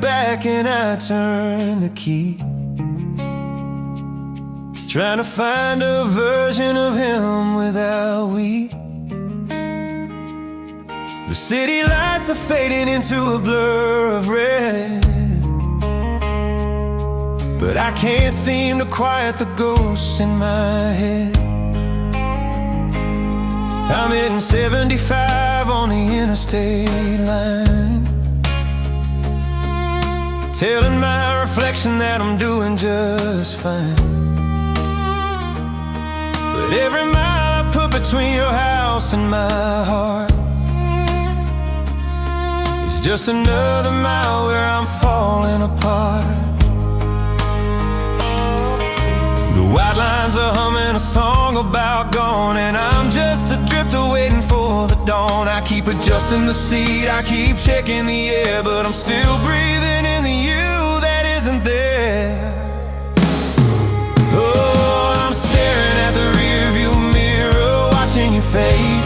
back and I turn the key, trying to find a version of him without we. The city lights are fading into a blur of red, but I can't seem to quiet the ghosts in my head. I'm hitting 75 on the interstate line, telling my reflection that I'm doing just fine. But every mile I put between your house and my heart is just another mile where I'm falling apart. The white lines are humming a song about gone, and I'm just a drifter waiting for the dawn. I keep adjusting the seat, I keep checking the air, but I'm still breathing in the you that isn't there. Oh, I'm staring at the rearview mirror, watching you fade.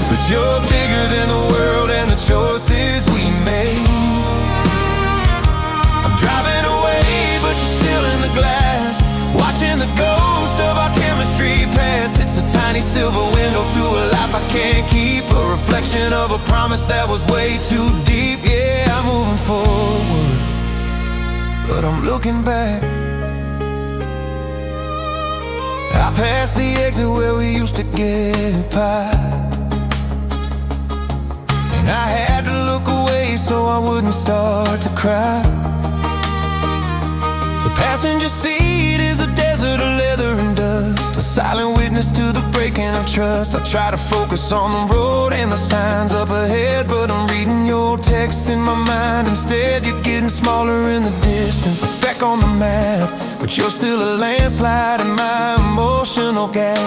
But you're bigger than the world and the choices we made. I'm driving away, but you're still in the glass, watching the ghost of our chemistry pass. It's a tiny silver window to a life I can't keep, a reflection of a promise that was way too deep. Yeah, I'm moving forward, but I'm looking back. I passed the exit where we used to get pie, and I had to look away so I wouldn't start to cry. The passenger seat is a desert of leather and dust, a silent witness to the breaking of trust. I try to focus on the road and the signs up ahead, but I'm reading your texts in my mind instead. You're getting smaller in the distance, a speck on the map, but you're still a landslide in my emotional gap.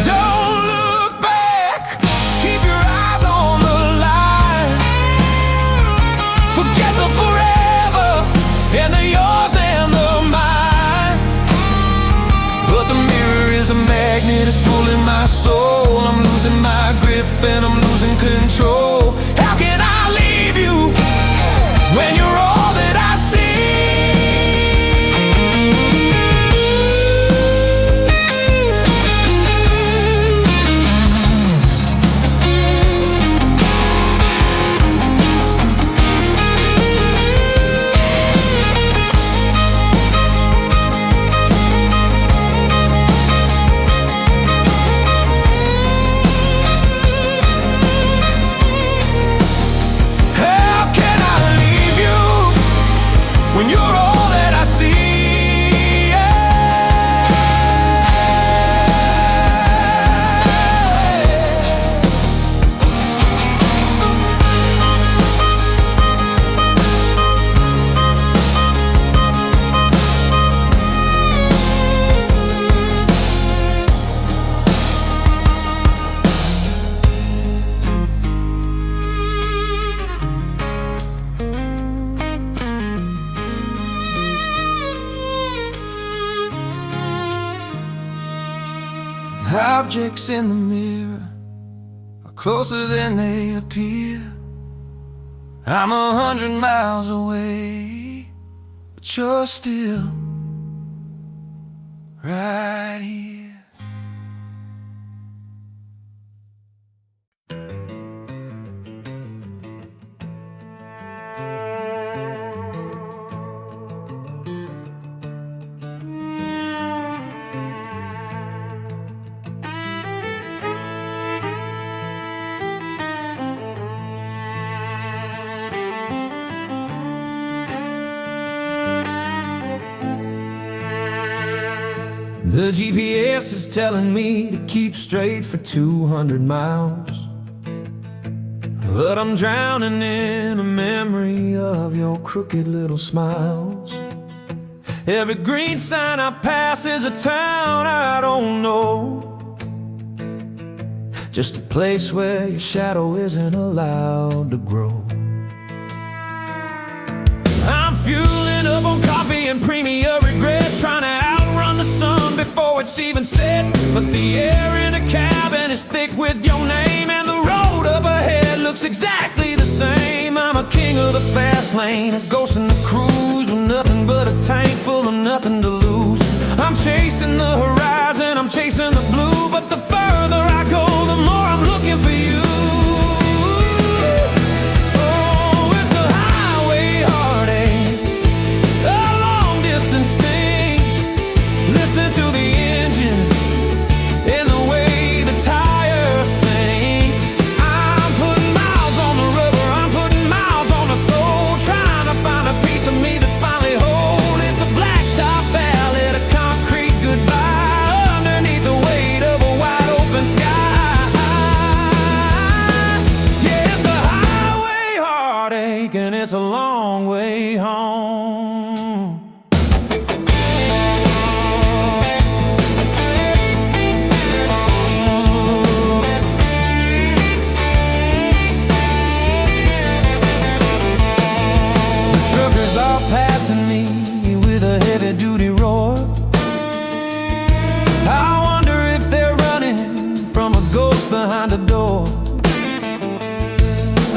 Don't look back, keep your eyes on the line. Forget the forever and the yours and the mine, but the mirror is a magnet, it's pulling my soul. I'm losing my grip and I'm losing control. How can I leave you when you're all that I see? When you're all that I see, objects in the mirror are closer than they appear. I'm 100 miles away, but you're still right here. The GPS is telling me to keep straight for 200 miles, but I'm drowning in a memory of your crooked little smiles. Every green sign I pass is a town I don't know, just a place where your shadow isn't allowed to grow. I'm fueling up on coffee and premium regret, trying to outrun the sun before it's even set. But the air in the cabin is thick with your name, and the road up ahead looks exact fast lane, a ghost in the cruise with nothing but a tank full of nothing to lose. I'm chasing the horizon, I'm chasing the blue, but the further I go, the more I'm looking for you. Oh, it's a highway heartache, a long distance sting, listening to the engine and the way the tires sing. I'm putting miles on the rubber, I'm putting miles on the soul, trying to find a piece of me that's finally whole. It's a blacktop ballad, a concrete goodbye underneath the weight of a wide open sky. Yeah, it's a highway heartache and it's a long way home. Truckers are passing me with a heavy-duty roar. I wonder if they're running from a ghost behind a door.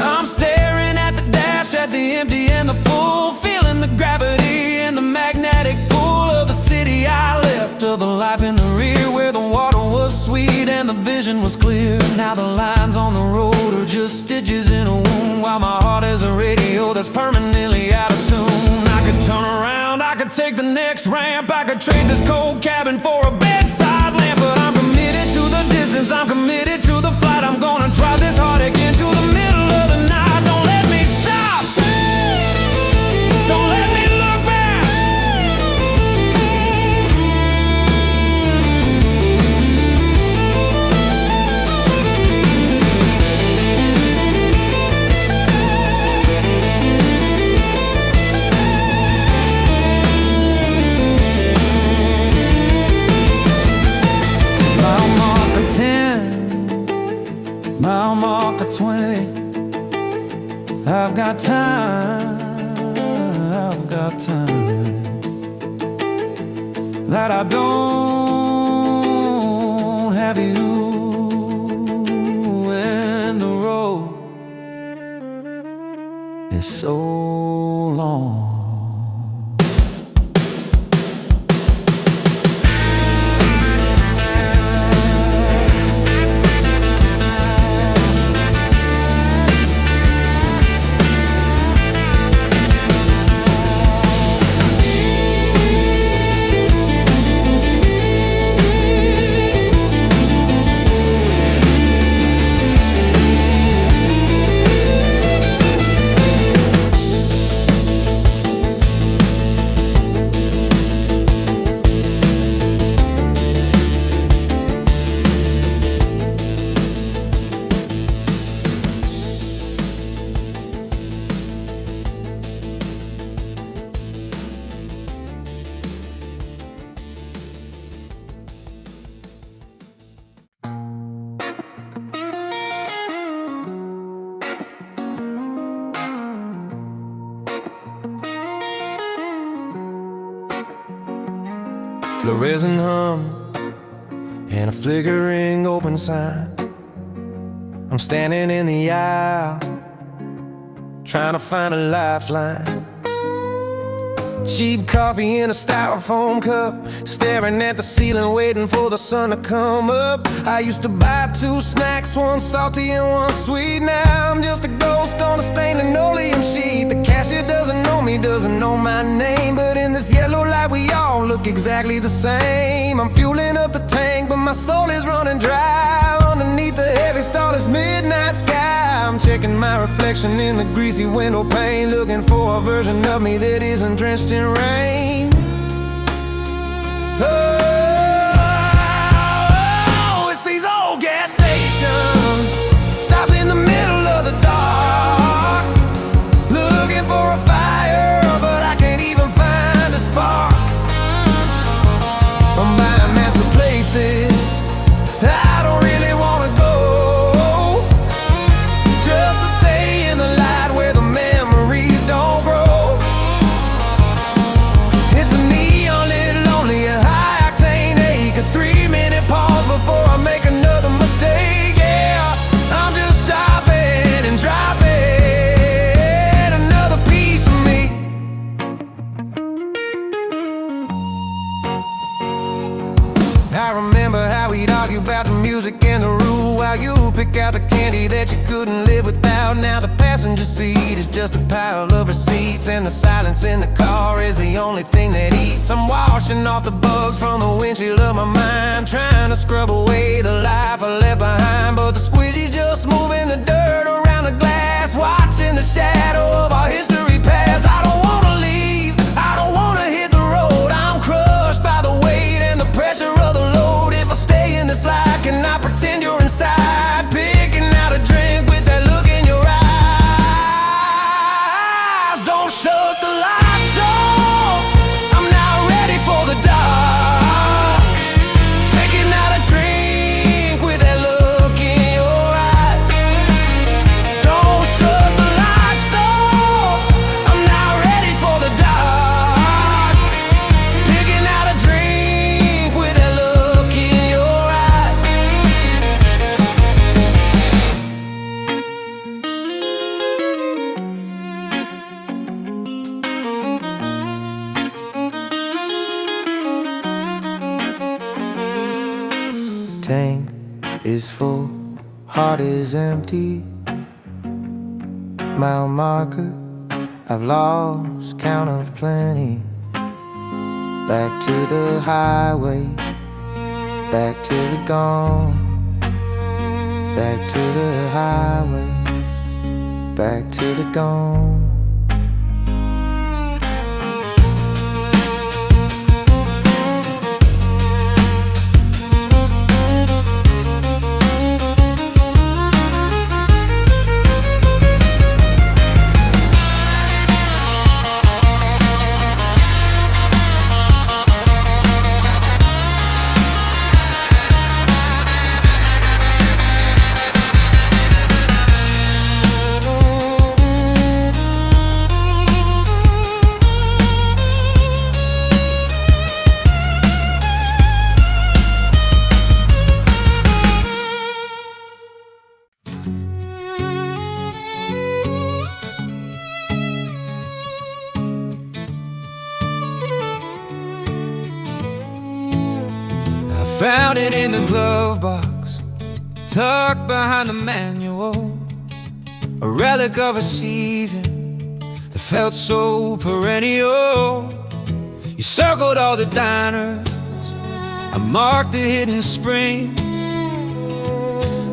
I'm staring at the dash, at the empty and the full, feeling the gravity and the magnetic pull of the city I left, of the life in the rear where the water was sweet and the vision was clear. Now the lines on the road are just stitches in a wound, while my heart is a radio that's permanently out of tune. I could turn around, I could take the next ramp, I could trade this cold cabin for a bedside lamp, but I'm committed to the distance, I'm committed to the flight. I'm gonna drive this heartache into the middle of the night. Don't let me stop, don't let me look back. Mile marker 10, mile marker 20. I've got time, I've got time that I don't have you, and the road is so long. Fluorescent hum and a flickering open sign. I'm standing in the aisle, trying to find a lifeline. Cheap coffee in a styrofoam cup, staring at the ceiling, waiting for the sun to come up. I used to buy 2 snacks, one salty and one sweet. Now I'm just a ghost on a stained linoleum sheet. The cashier doesn't know me, doesn't know my name, but in this yellow light we all look exactly the same. I'm fueling up the tank, but my soul is running dry. Underneath the heavy starless midnight sky, I'm checking my reflection in the greasy window pane, looking for a version of me that isn't drenched in rain. Oh, it's these old gas stations, stops in the middle of the dark, looking for a fire, but I can't even find a spark. I'm buying master places I don't really wanna go, just to stay in the light where the memories don't grow. It's a neon lit lonely, a high octane ache, a 3-minute pause before I make another mistake. Yeah, passenger seat is just a pile of receipts, and the silence in the car is the only thing that eats. I'm washing off the bugs from the windshield of my mind, trying to scrub away the life I left behind. But the squeegee's just moving the dirt around the glass, watching the shadow of our history pass. I don't wanna leave, I don't wanna hit the road. I'm crushed by the weight and the pressure of the load. If I stay in this life, can I pretend you're inside? Picking out a drink with that look in your eyes. Don't shut the lights off, I'm not ready for the dark. Picking out a drink with that look in your eyes. Don't shut the lights off, I'm not ready for the dark. Picking out a drink with that look in your eyes. Tank is full, heart is empty. Mile marker, I've lost count of plenty. Back to the highway, back to the gone. Back to the highway, back to the gone. Found it in the glove box, tucked behind the manual. A relic of a season that felt so perennial. You circled all the diners, I marked the hidden springs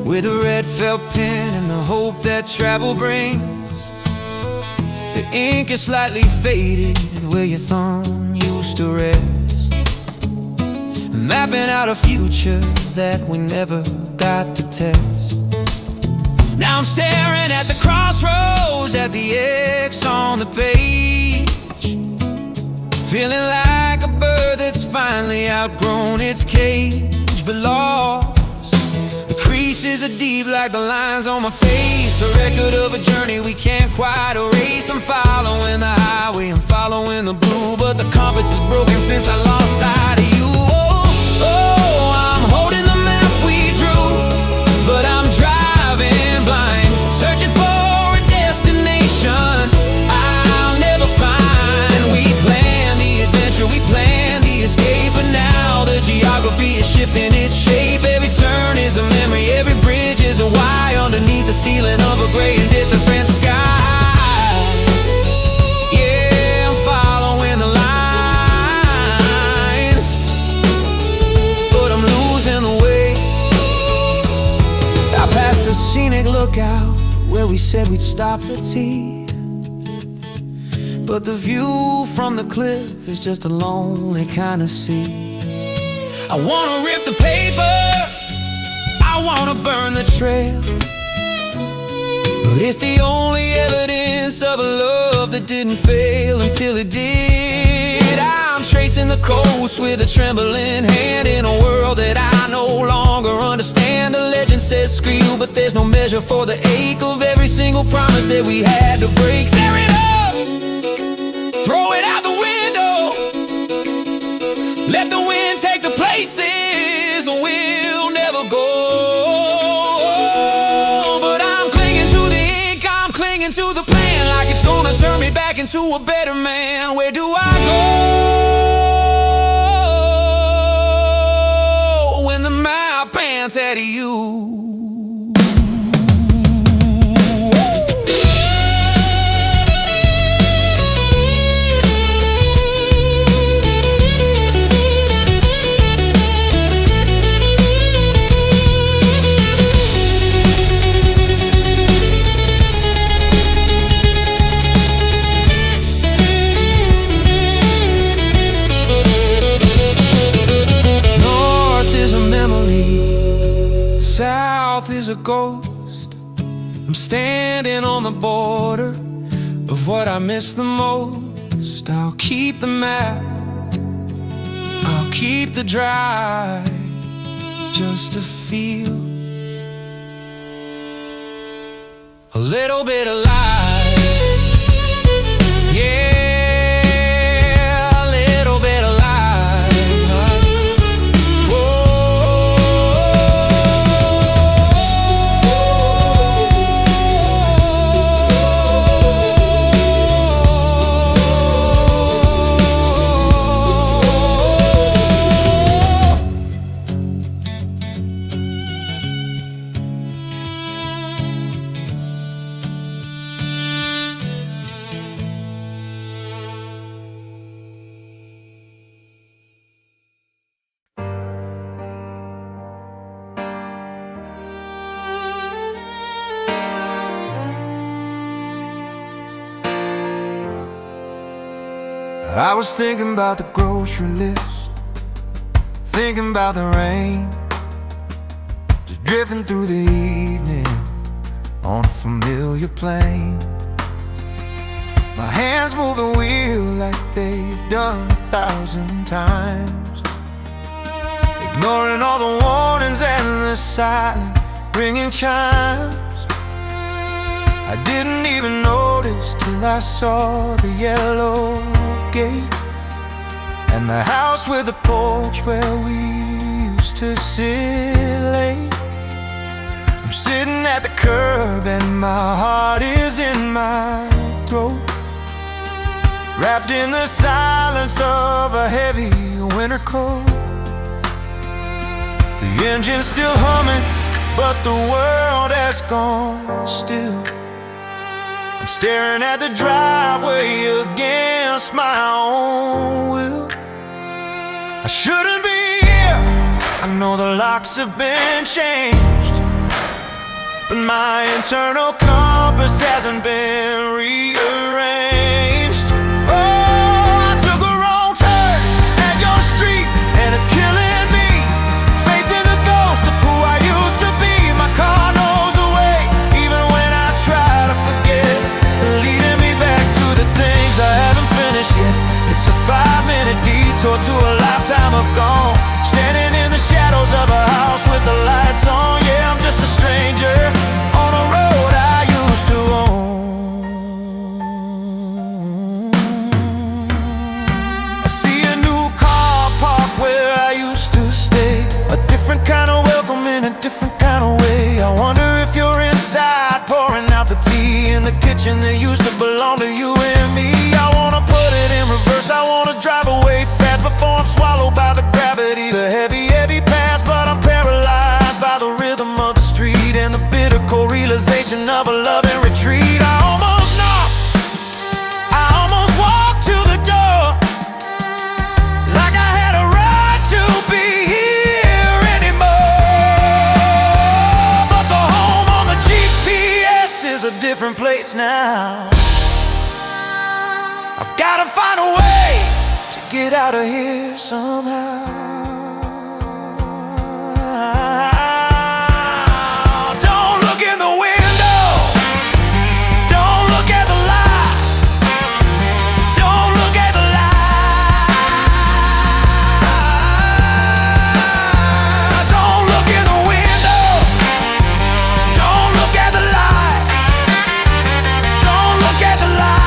with a red felt pen and the hope that travel brings. The ink is slightly faded where your thumb used to rest, mapping out a future that we never got to test. Now I'm staring at the crossroads, at the X on the page, feeling like a bird that's finally outgrown its cage, but lost. The creases are deep like the lines on my face, a record of a journey we can't quite erase. I'm following the highway, I'm following the blue, but the compass is broken since I lost sight of you. Oh, I'm holding the map we drew, but I'm driving blind, searching for a destination I'll never find. We planned the adventure, we planned the escape, but now the geography is shifting its shape. Every turn is a memory, every bridge is a why underneath the ceiling of a gray and different sky. Scenic lookout where we said we'd stop for tea, but the view from the cliff is just a lonely kind of sea. I wanna rip the paper, I wanna burn the trail, but it's the only evidence of a love that didn't fail until it did. I'm tracing the coast with a trembling hand in a world that I no longer understand. The legend says scream, but there's no measure for the ache of every single promise that we had to break. Tear it up, throw it out the window, let the wind take the places we'll never go. But I'm clinging to the ink, I'm clinging to the plan, like it's gonna turn me back into a better man. Where do I go when the map pants out of you? ghost. I'm standing on the border of what I miss the most. I'll keep the map, I'll keep the drive, just to feel a little bit alive. Yeah. I was thinking about the grocery list, thinking about the rain, just drifting through the evening on a familiar plane. My hands move the wheel like they've done 1,000 times, ignoring all the warnings and the silent ringing chimes. I didn't even notice till I saw the yellow gate and the house with the porch where we used to sit late. I'm sitting at the curb and my heart is in my throat, wrapped in the silence of a heavy winter coat. The engine's still humming, but the world has gone still. I'm staring at the driveway against my own will. I shouldn't be here, I know the locks have been changed, but my internal compass hasn't been rearranged. Oh, I took a wrong turn at your street and it's killing me, facing the ghost of who I used to be. My car knows the way, even when I try to forget, leading me back to the things I haven't finished yet. It's a 5-minute detour to a lifetime of gone, standing in the shadows of a house with the lights on. Yeah, I'm just a stranger on a road I used to own. I see a new car parked where I used to stay, a different kind of welcome in a different kind of way. I wonder if you're inside pouring out the tea in the kitchen that used to belong to you and me. I wanna put it in reverse, I wanna drive away fast before I'm swallowed by the gravity, the heavy, heavy past. But I'm paralyzed by the rhythm of the street and the bitter cold realization of a love in retreat. I almost knocked, I almost walked to the door, like I had a right to be here anymore. But the home on the GPS is a different place now. I've gotta find a way to get out of here somehow. Don't look in the window, don't look at the light, don't look at the light. Don't look in the window, don't look at the light, don't look at the light.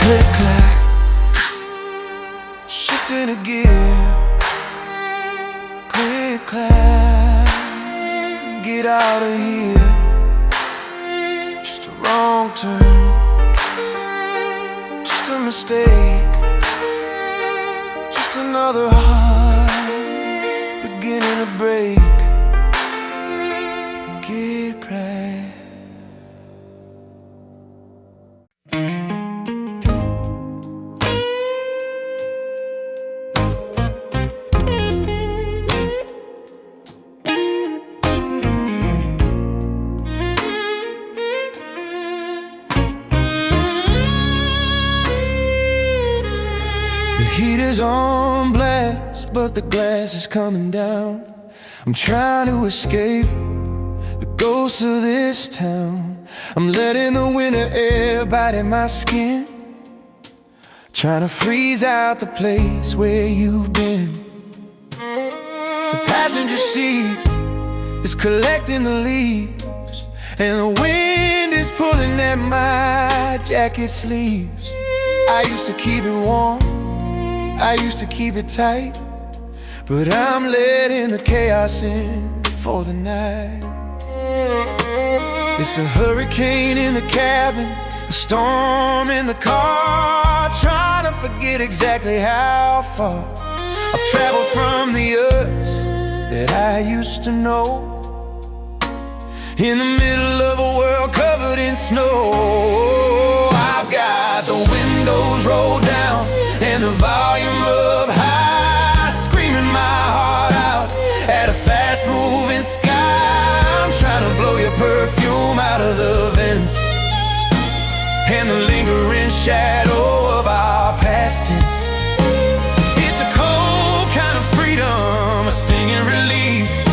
Click clack, shifting a gear. Click clack, get out of here. Just a wrong turn, just a mistake, just another heart beginning to break. Get back. is on blast, but the glass is coming down. I'm trying to escape the ghosts of this town. I'm letting the winter air bite at my skin, trying to freeze out the place where you've been. The passenger seat is collecting the leaves, and the wind is pulling at my jacket sleeves. I used to keep it warm, I used to keep it tight, but I'm letting the chaos in for the night. It's a hurricane in the cabin, a storm in the car, trying to forget exactly how far I've traveled from the earth that I used to know, in the middle of a world covered in snow. I've got the windows rolled down and the volume up high, screaming my heart out at a fast-moving sky. I'm trying to blow your perfume out of the vents and the lingering shadow of our past tense. It's a cold kind of freedom, a stinging release.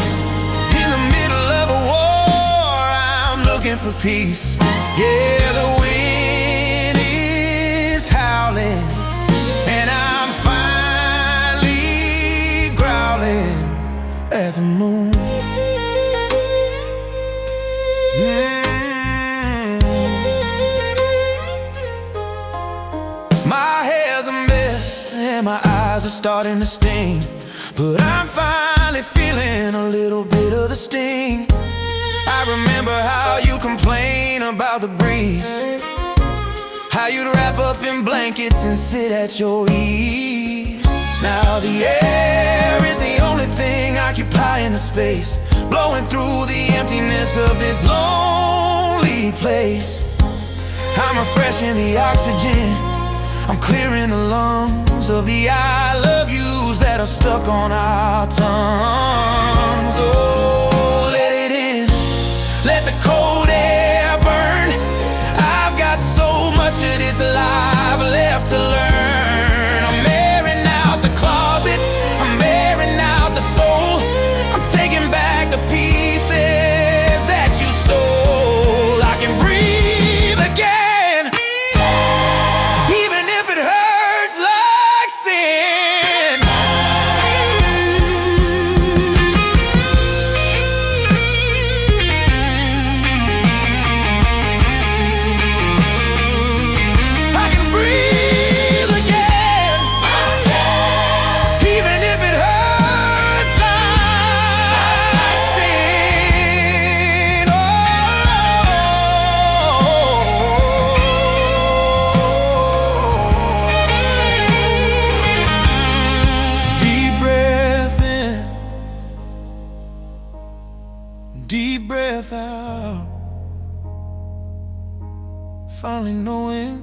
In the middle of a war, I'm looking for peace. Yeah, the wind is howling, and I'm finally growling at the moon. My hair's a mess and my eyes are starting to sting, but I'm finally feeling a little bit of the sting. I remember how you complain about the breeze, how you'd wrap up in blankets and sit at your ease. Now the air is the only thing occupying the space, blowing through the emptiness of this lonely place. I'm refreshing the oxygen, I'm clearing the lungs of the I love yous that are stuck on our tongues. Oh, let it in, let the cold air burn. I've got so much of this life left to learn. I'm airing out the closet, I'm airing out the soul. I'm taking back the pieces that you stole. I can breathe again, even if it hurts like sin. I can breathe again, even if it hurts like sin. Deep breath in, deep breath out. Finally knowing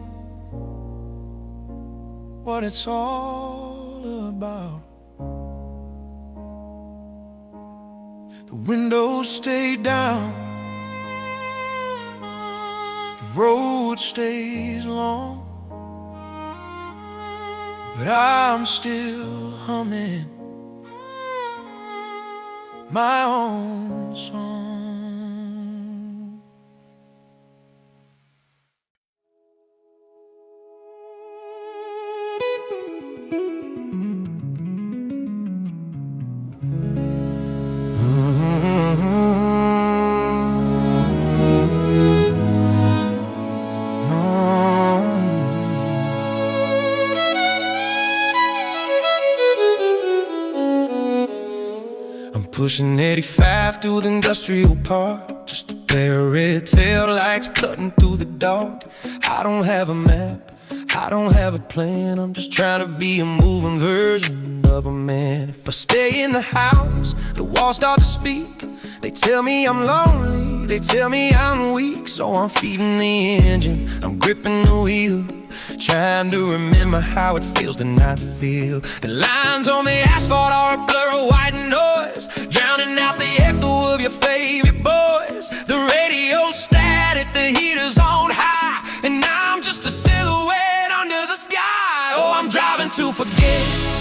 what it's all about. The windows stay down, the road stays long, but I'm still humming my own song. I'm pushing 85 through the industrial park, just a pair of red tail lights cutting through the dark. I don't have a map, I don't have a plan, I'm just trying to be a moving version of a man. If I stay in the house, the walls start to speak. They tell me I'm lonely, they tell me I'm weak, so I'm feeding the engine, I'm gripping the wheel, trying to remember how it feels to not feel. The lines on the asphalt are a blur of white noise, drowning out the echo of your favorite boys. The radio's static, the heater's on high, and I'm just a silhouette under the sky. Oh, I'm driving to forget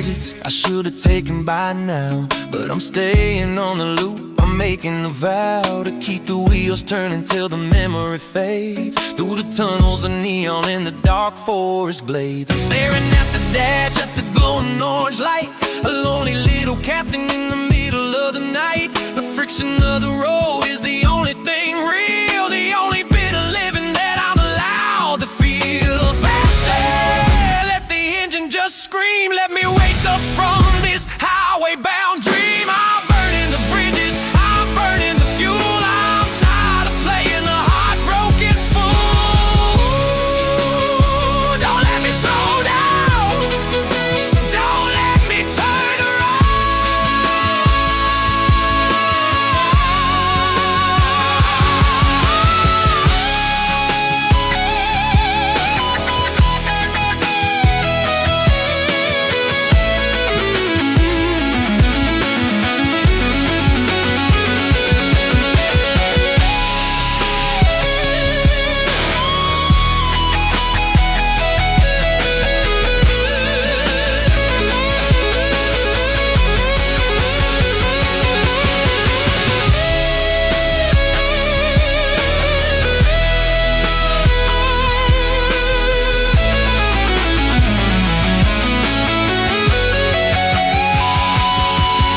exits I should have taken by now, but I'm staying on the loop. I'm making a vow to keep the wheels turning till the memory fades. Through the tunnels of neon in the dark forest glades, I'm staring at the dash, at the glowing orange light. A lonely little captain in the middle of the night. The friction of the road is the only thing real, the only bit of living that I'm allowed to feel. Faster, let the engine just scream. Let me wake up from this highway-bound dream. I'm burning the bridges, I'm burning the fuel. I'm tired of playing the heartbroken fool. Don't let me slow down, don't let me turn around.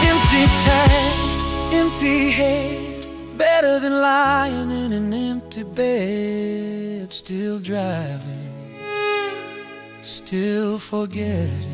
Empty tank, empty head, better than lying in an empty bed. Still driving, still forgetting.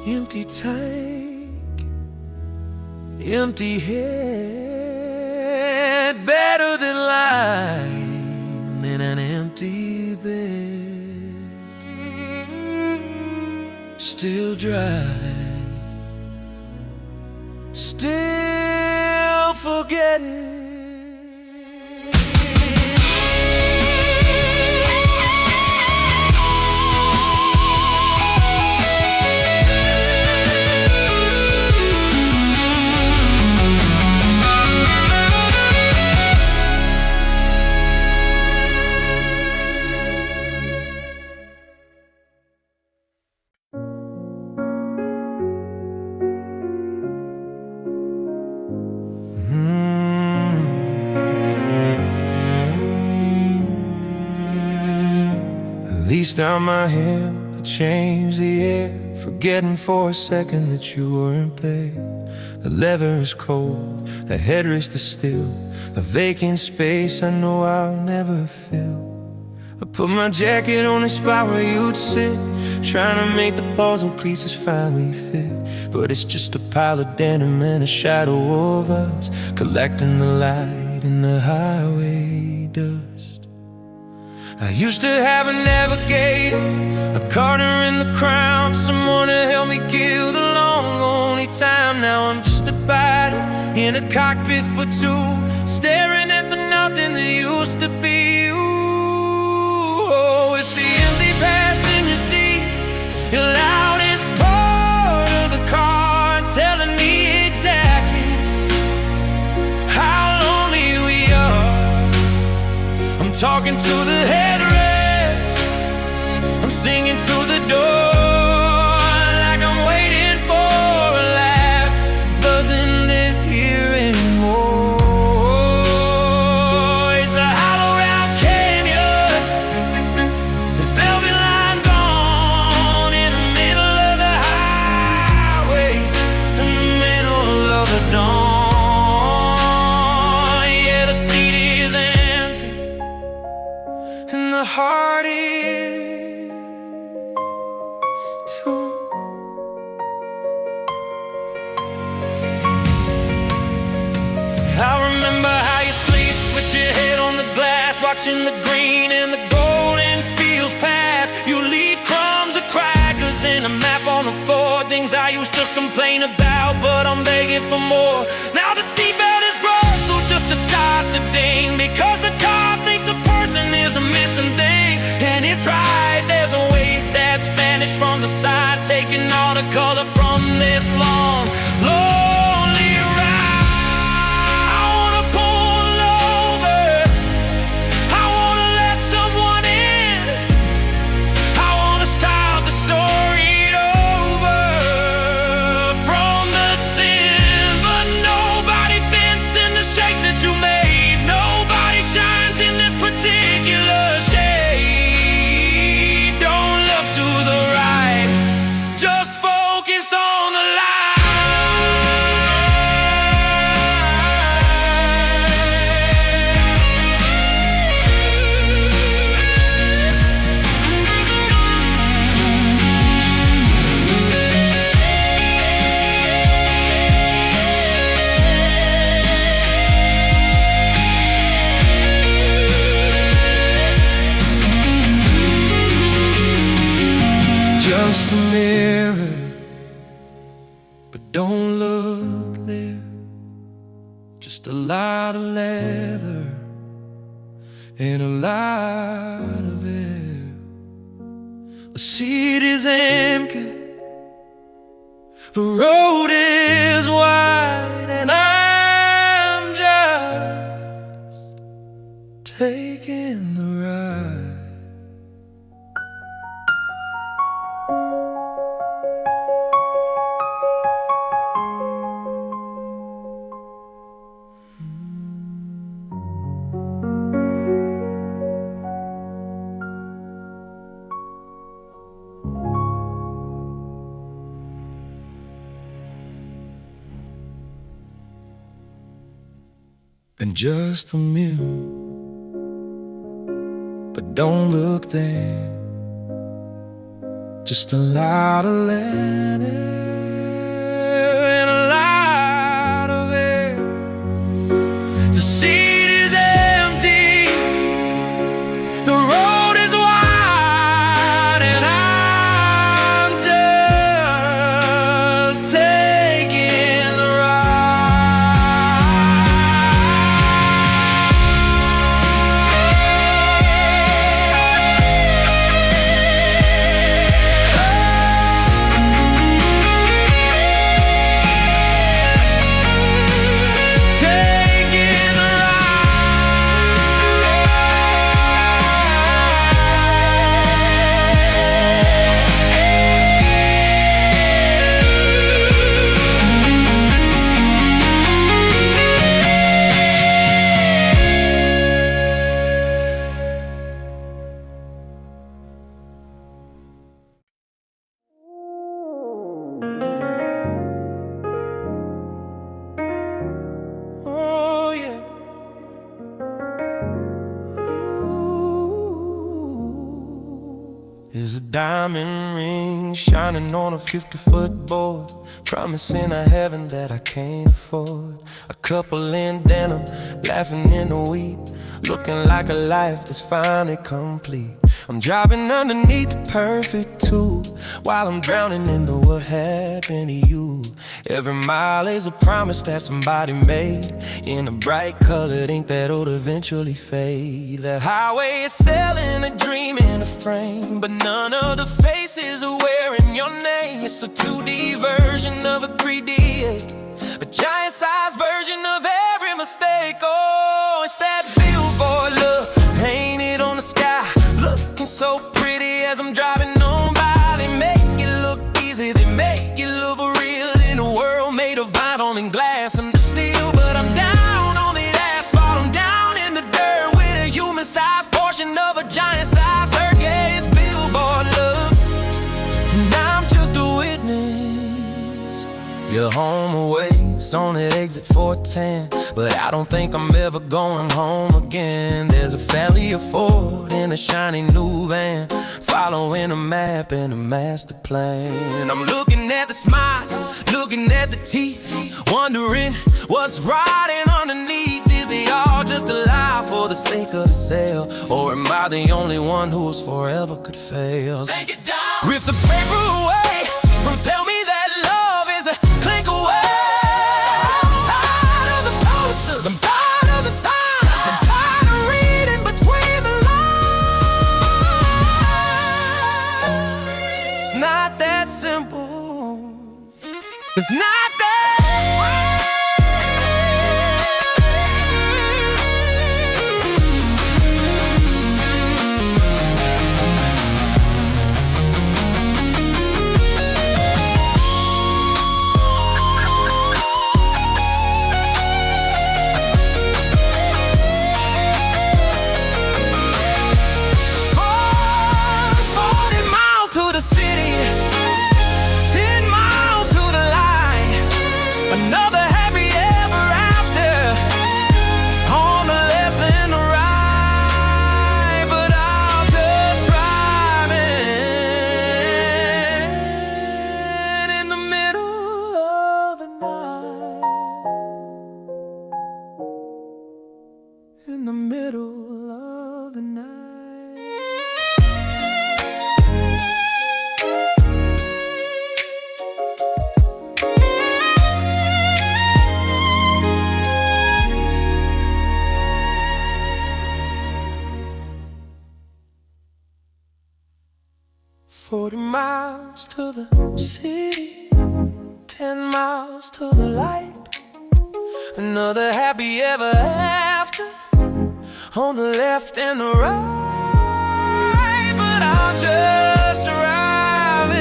Empty tank, empty head, better than lying in an empty bed. Still driving, still forgetting. At least I'm my hand to change the air, forgetting for a second that you weren't there. The lever is cold, the headrest is still, a vacant space I know I'll never fill. I put my jacket on the spot where you'd sit, trying to make the puzzle pieces finally fit. But it's just a pile of denim and a shadow of us, collecting the light in the highway dust. I used to have a navigator, a Carter in the crown, someone to help me kill the long only time. Now I'm just a biter in a cockpit for two, staring at the nothing that used to be you. Oh, it's the empty passenger seat, your loudest part of the car, telling me exactly how lonely we are. I'm talking to the headrest, I'm singing to the door, like I'm waiting for a laugh. Doesn't live here anymore. It's a hollow round canyon, the velvet line gone in the middle of the highway, in the middle of the dawn. Yeah, the seat is empty and the heart is too. I remember how you sleep with your head on the glass, watching the green and the gold I used to complain about, but I'm begging for more. Now the seatbelt is broke, so just to start the ding, because the car thinks a person is a missing thing. And it's right, there's a weight that's vanished from the side, taking all the color from this long, lonely ride. I wanna pull over, I wanna let someone in, I wanna start the story over from the thin. But nobody fits in the shape that you made, nobody shines in this particular shade. Don't look to the right, just focus on the light. Just a mirror, But don't look there, just a lot of leather and a lot of air. The seat is empty, the road is wide, and I'm just taking the ride. And just a mirror, but don't look there, just a lot of leather and a lot of air. The seat is empty, the road is wide, and I'm just taking the There's a diamond ring shining on a 50-foot board, promising a heaven that I can't afford. A couple in denim, laughing in the weed, looking like a life that's finally complete. I'm driving underneath the perfect two, while I'm drowning into what happened to you. Every mile is a promise that somebody made, in a bright colored ink that'll eventually fade. The highway is selling a dream in a frame, but none of the faces are wearing your name. It's a 2D version of a 3D ache, a giant-sized version of every mistake. Oh, it's that billboard look painted on the sky, looking so pretty as I'm driving on by. They make it look easy, they make it look real, in a world made of vinyl and glass and steel. But I'm down on the asphalt, I'm down in the dirt, with a human-sized portion of a giant-sized circus. Billboard love, and I'm just a witness. You're home away, it's on at exit 410, but I don't think I'm ever going home again. There's a family of four in a shiny new van, following a map and a master plan. I'm looking at the smiles, looking at the teeth, wondering what's riding underneath. Is it all just a lie for the sake of the sale, or am I the only one who's forever could fail? Take it down, rip the paper away from tell me that love was not there. 40 miles to the city, 10 miles to the line. Another happy ever after, on the left and the right. But I'm just driving in the middle of the night. In the middle of the night. 40 miles to the city, 10 miles to the light. Another happy ever after, on the left and the right. But I'm just driving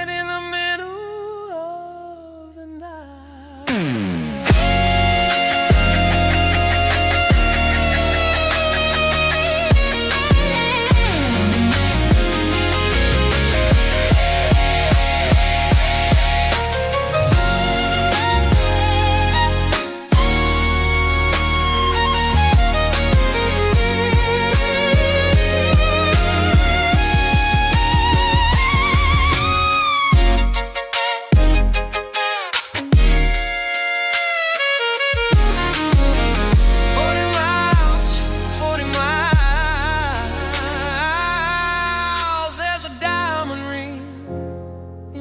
in the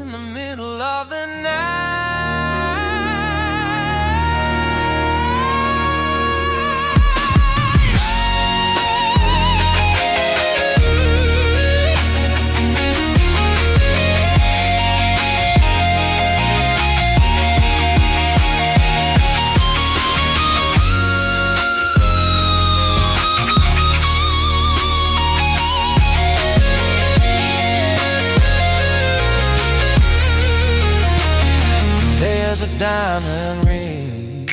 middle of the night. There's a diamond ring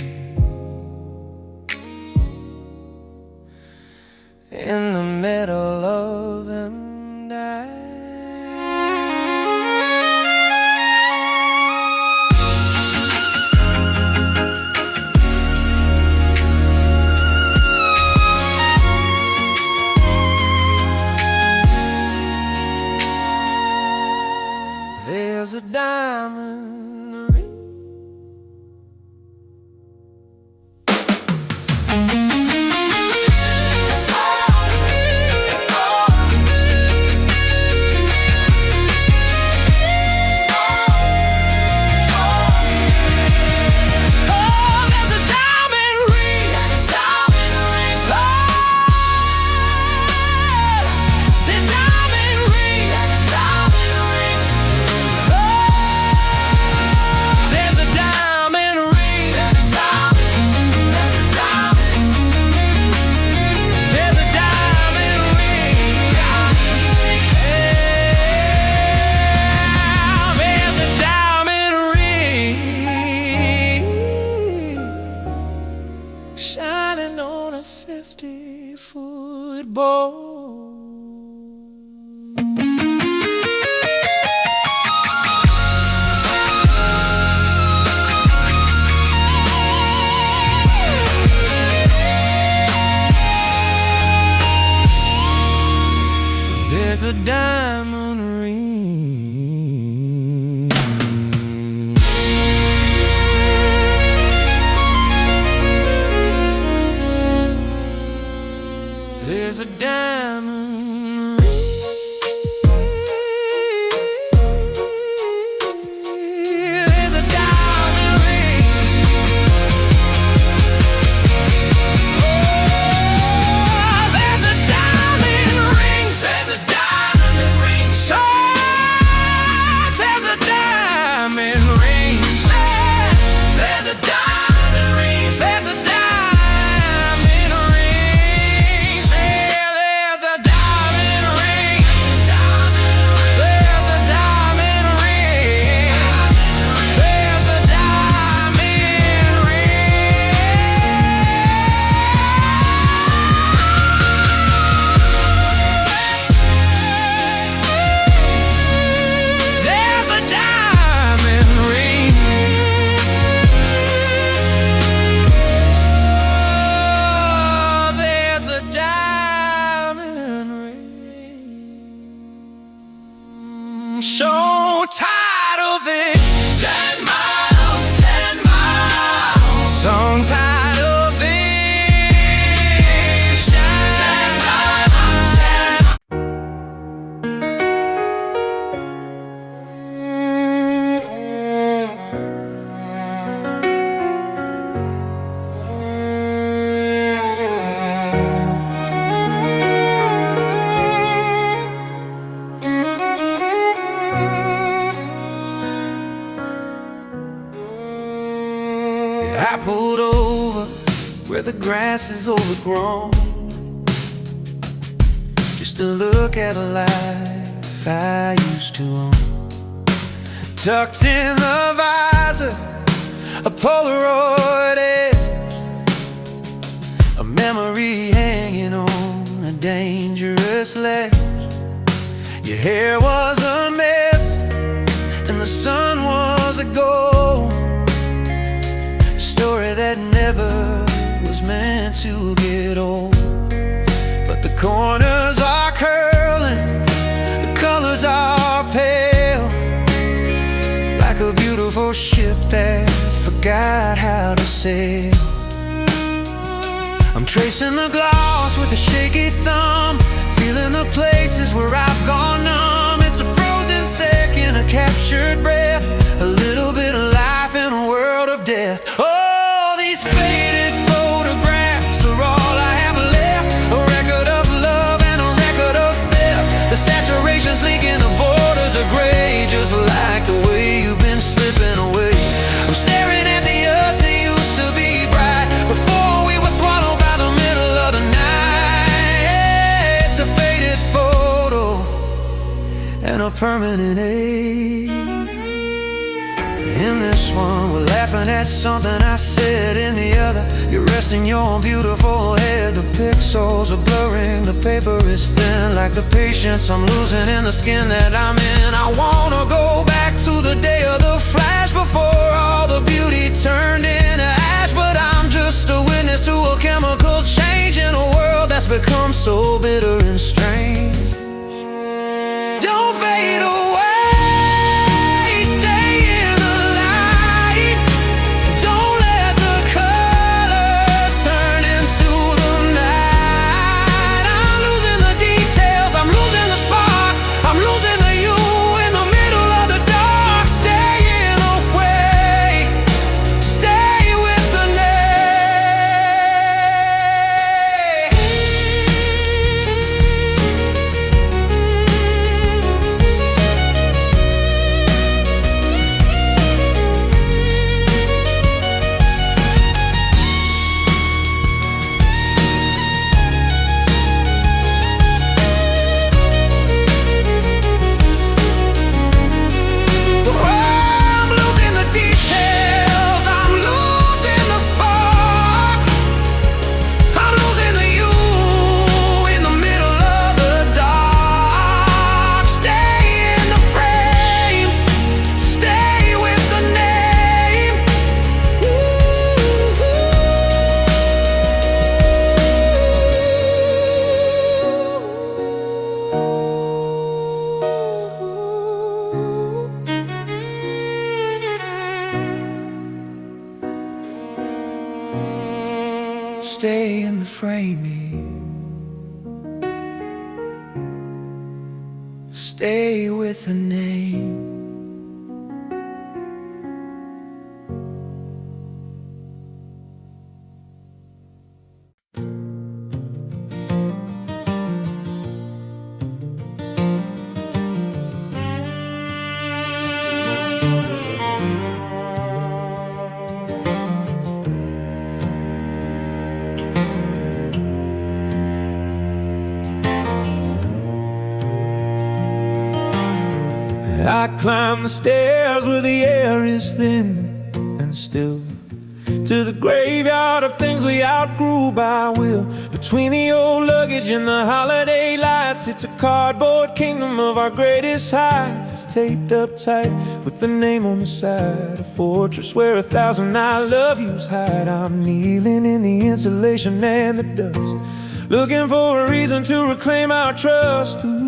in the middle of the night. There's a diamond ring. Shining on a 50-foot boat. There's a diamond ring. There's a diamond ring. There's a diamond ring. Oh, there's a diamond ring. There's a diamond ring. So think 10 miles, 10 miles. Song title Vision. 10 miles, 10 miles. I pulled over where the grass is overgrown, just to look at a life I used to own. Tucked in the visor, a Polaroid edge, a memory hanging on a dangerous ledge. Your hair was a mess and the sun was a gold, a story that never was meant to get old. But the corners are curling, the colors are pale, like a beautiful ship that forgot how to sail. I'm tracing the gloss with a shaky thumb, feeling the places where I've gone numb. It's a frozen second, a captured breath, a little bit of life in a world of death. Oh, these faded photographs are all I have left, a record of love and a record of theft. The saturation's leaking, the borders are gray, just like the way you've been slipping away. I'm staring at the us that used to be bright, before we were swallowed by the middle of the night. It's a faded photo and a permanent age. In this one, we're laughing at something I said. In the other, you're resting your beautiful head. The pixels are blurring, the paper is thin, like the patience I'm losing in the skin that I'm in. I wanna go back to the day of the flash, before all the beauty turned into ash. But I'm just a witness to a chemical change in a world that's become so bitter and strange. Don't fade away. Stay in the framing, stay with the name. I climb the stairs where the air is thin and still, to the graveyard of things we outgrew by will. Between the old luggage and the holiday lights, it's a cardboard kingdom of our greatest heights. It's taped up tight with the name on the side, a fortress where 1,000 I love yous hide. I'm kneeling in the insulation and the dust, looking for a reason to reclaim our trust. Ooh.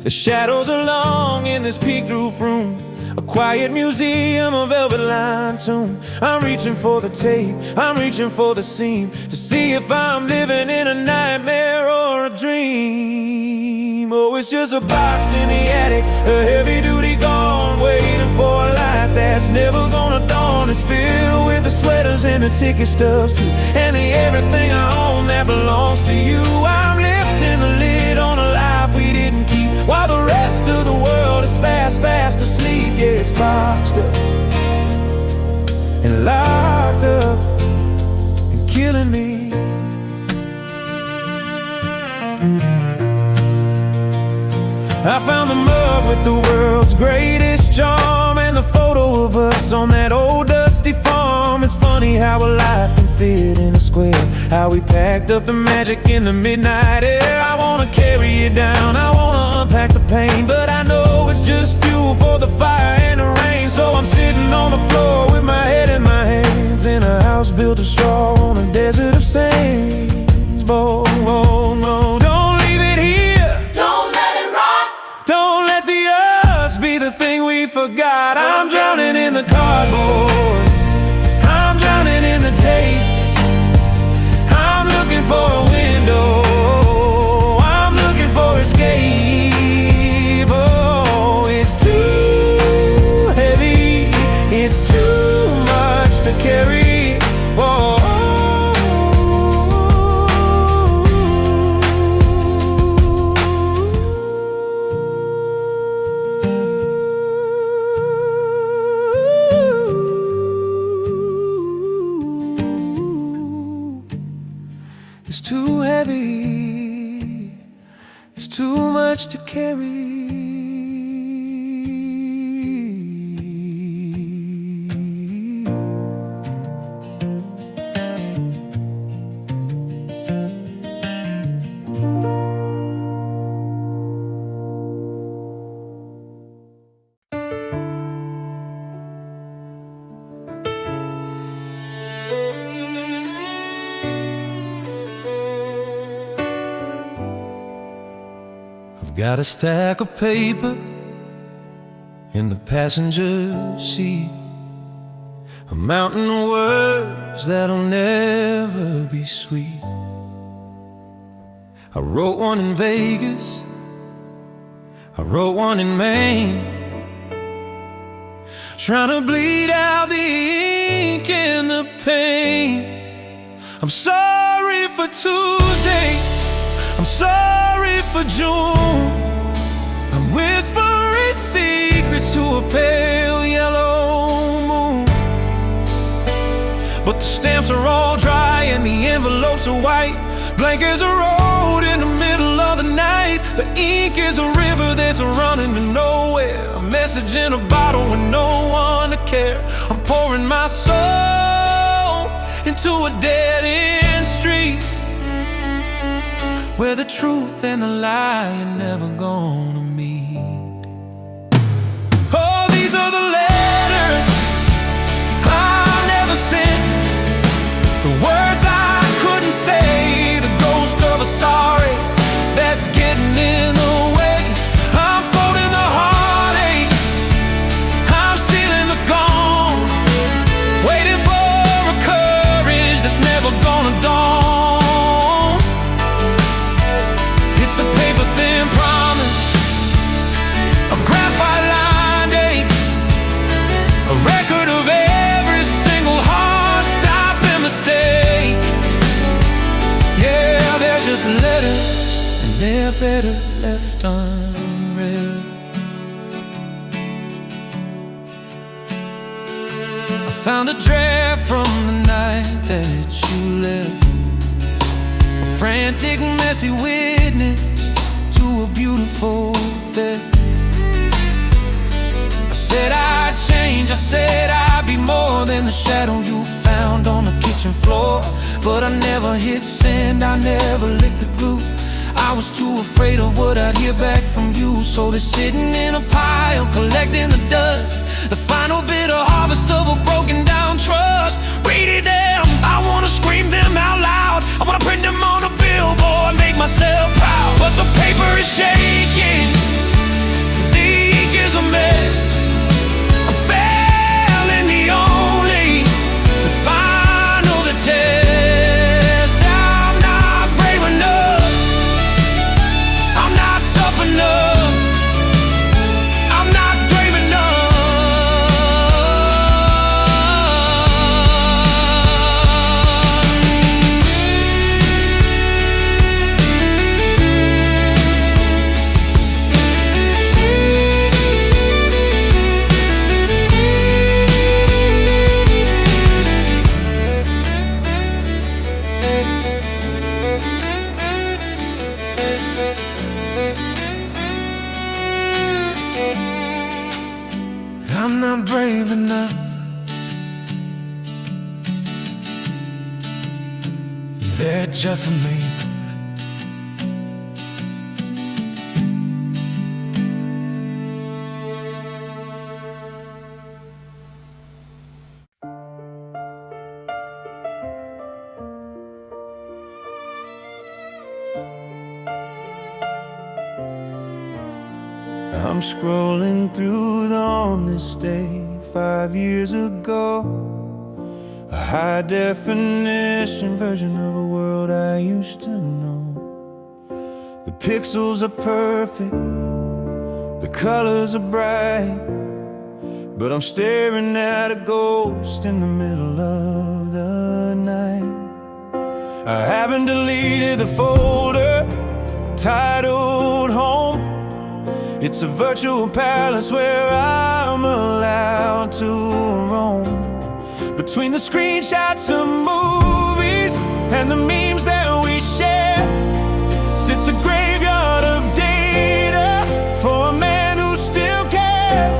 The shadows are long in this peaked roof room, a quiet museum, a velvet-lined tomb. I'm reaching for the tape, I'm reaching for the seam, to see if I'm living in a nightmare or a dream. Oh, it's just a box in the attic, a heavy-duty gone, waiting for a light that's never gonna dawn. It's filled with the sweaters and the ticket stubs too, and the everything I own that belongs to you. I'm lifting the lid on a life we didn't keep, while the rest of the world is fast asleep. Yeah, it's boxed up and locked up and killing me. I found the mug with the world's greatest charm, and the photo of us on that old dusty farm. It's funny how a life can fit in a square, how we packed up the magic in the midnight air. I wanna carry it down, I wanna unpack the pain, but I know it's just fuel for the fire and the rain. So I'm sitting on the floor with my head in my hands, in a house built of straw on a desert of sands. Oh, oh, no, don't leave it here, don't let it rot, don't let the us be the thing we forgot. I'm drowning in the cardboard, I'm drowning in the tape, I'm looking for a window, I'm looking for escape. Oh, it's too heavy, it's too much to carry. Oh, it's too heavy, it's too much to carry. Got a stack of paper in the passenger seat, a mountain of words that'll never be sweet. I wrote one in Vegas, I wrote one in Maine, trying to bleed out the ink and the pain. I'm sorry for Tuesday, I'm sorry for June, I'm whispering secrets to a pale yellow moon. But the stamps are all dry and the envelopes are white, blank as a road in the middle of the night. The ink is a river that's running to nowhere, a message in a bottle with no one to care. I'm pouring my soul into a dead-end street, where the truth and the lie are never gonna meet. Oh, these are the letters I never sent, the words I couldn't say, the ghost of a sorry that's getting in the way. I'm folding the heartache, I'm sealing the gone, waiting for a courage that's never gonna dawn. It's a paper-thin promise, a graphite-lined ache, a record of every single heart-stopping mistake. Yeah, they're just letters, and they're better left unread. I found a draft from the night that you left, a frantic, messy witness to a beautiful theft. I said I'd change, I said I'd be more than the shadow you found on the kitchen floor. But I never hit send, I never licked the glue. I was too afraid of what I'd hear back from you. So they're sitting in a pile, collecting the dust, the final bit of harvest of a broken down trust. Read them, I wanna scream them out loud, I wanna print them on a billboard, make myself proud. But the paper is shaking, They're just for me. I'm scrolling through the on this day 5 years ago, a high definition version of a world I used to know. The pixels are perfect, the colors are bright, but I'm staring at a ghost in the middle of the night. I haven't deleted the folder titled home. It's a virtual palace where I'm allowed to roam. Between the screenshots of movies and the memes that we share sits a graveyard of data for a man who still cares.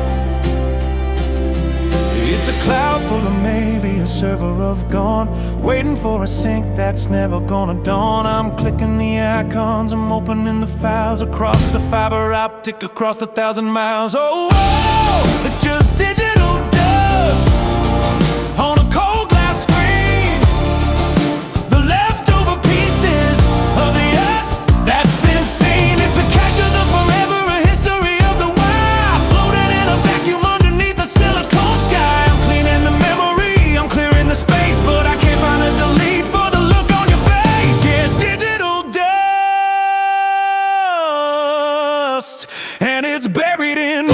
It's a cloud full of maybe a server of gone, waiting for a sync that's never gonna dawn. I'm clicking the icons, I'm opening the files across the fiber optic, across the 1,000 miles. Oh, whoa, it's just digital dust on a cold glass screen. The leftover pieces of the us that's been seen. It's a cache of the forever, a history of the why, floating in a vacuum underneath the silicone sky. I'm cleaning the memory, I'm clearing the space, but I can't find a delete for the look on your face. Yeah, it's digital dust, and it's buried in me.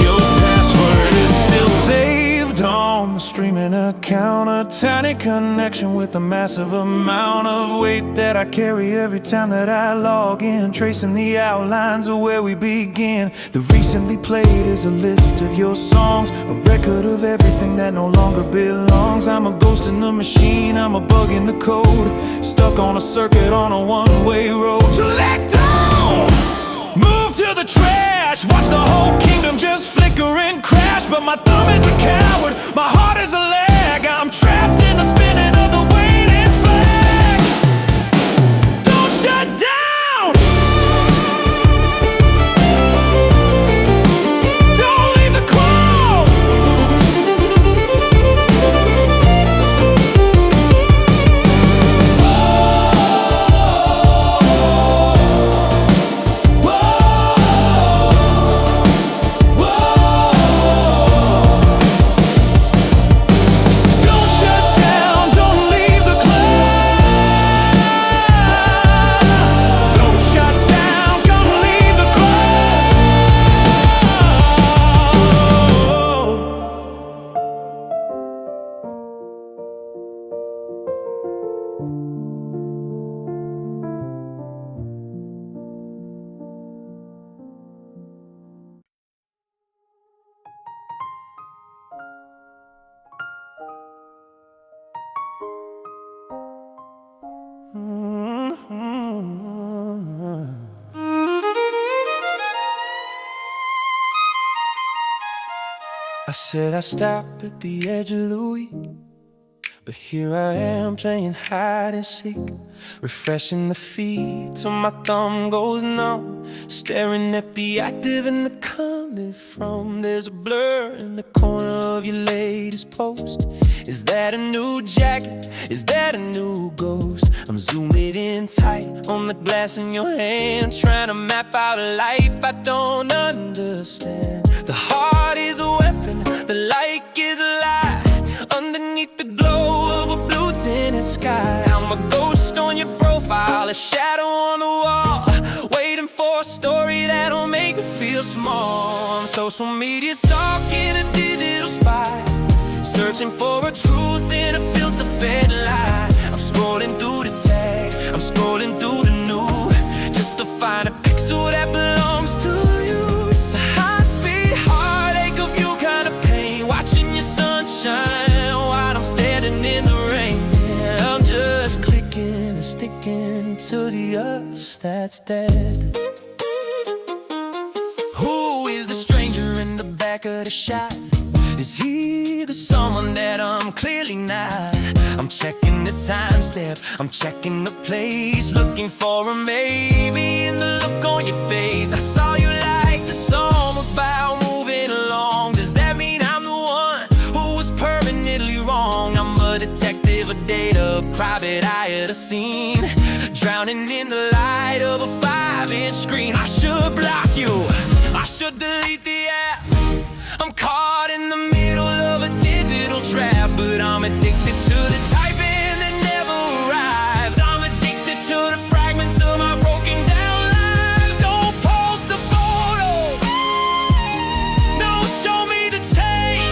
Your password is still saved on the streaming account, a tiny connection with a massive amount of weight that I carry every time that I log in, tracing the outlines of where we begin. The recently played is a list of your songs, a record of everything that no longer belongs. I'm a ghost in the machine, I'm a bug in the code, stuck on a circuit on a one-way road. To let go, move to the trash, watch the whole kingdom just flicker and crash. But my thumb is a coward, my heart is a lag, I'm trapped in the spinning of the waiting flag. Don't shut down, don't leave the call. Don't shut down, don't leave the cloud. Don't shut down, don't leave the I said I stop at the edge of the week, but here I am playing hide and seek, refreshing the feed till my thumb goes numb, staring at the active and the coming from. There's a blur in the corner of your latest post. Is that a new jacket? Is that a new ghost? I'm zooming in tight on the glass in your hand, trying to map out a life I don't understand. The heart is a weapon, the light is a lie, underneath the glow of a blue tinted sky. I'm a ghost on your profile, a shadow on the wall, waiting for a story that'll make me feel small. I'm social media stalking a digital spy, searching for a truth in a filter-fed lie. I'm scrolling through the tag, I'm scrolling through the new, just to find a pixel that belongs to you. It's a high-speed heartache of you kind of pain, watching your sunshine while I'm standing in the rain. Yeah, I'm just clicking and sticking to the us that's dead. Who is the stranger in the back of the shop? Is he the someone that I'm clearly not? I'm checking the time step, I'm checking the place, looking for a maybe in the look on your face. I saw you like the song about moving along. Does that mean I'm the one who was permanently wrong? I'm a detective, a data, private eye at the scene, drowning in the light of a 5-inch screen. I should block you, I should delete the app. I'm caught in the middle of a digital trap, but I'm addicted to the typing that never arrives. I'm addicted to the fragments of my broken down life. Don't post the photo, no, show me the tape.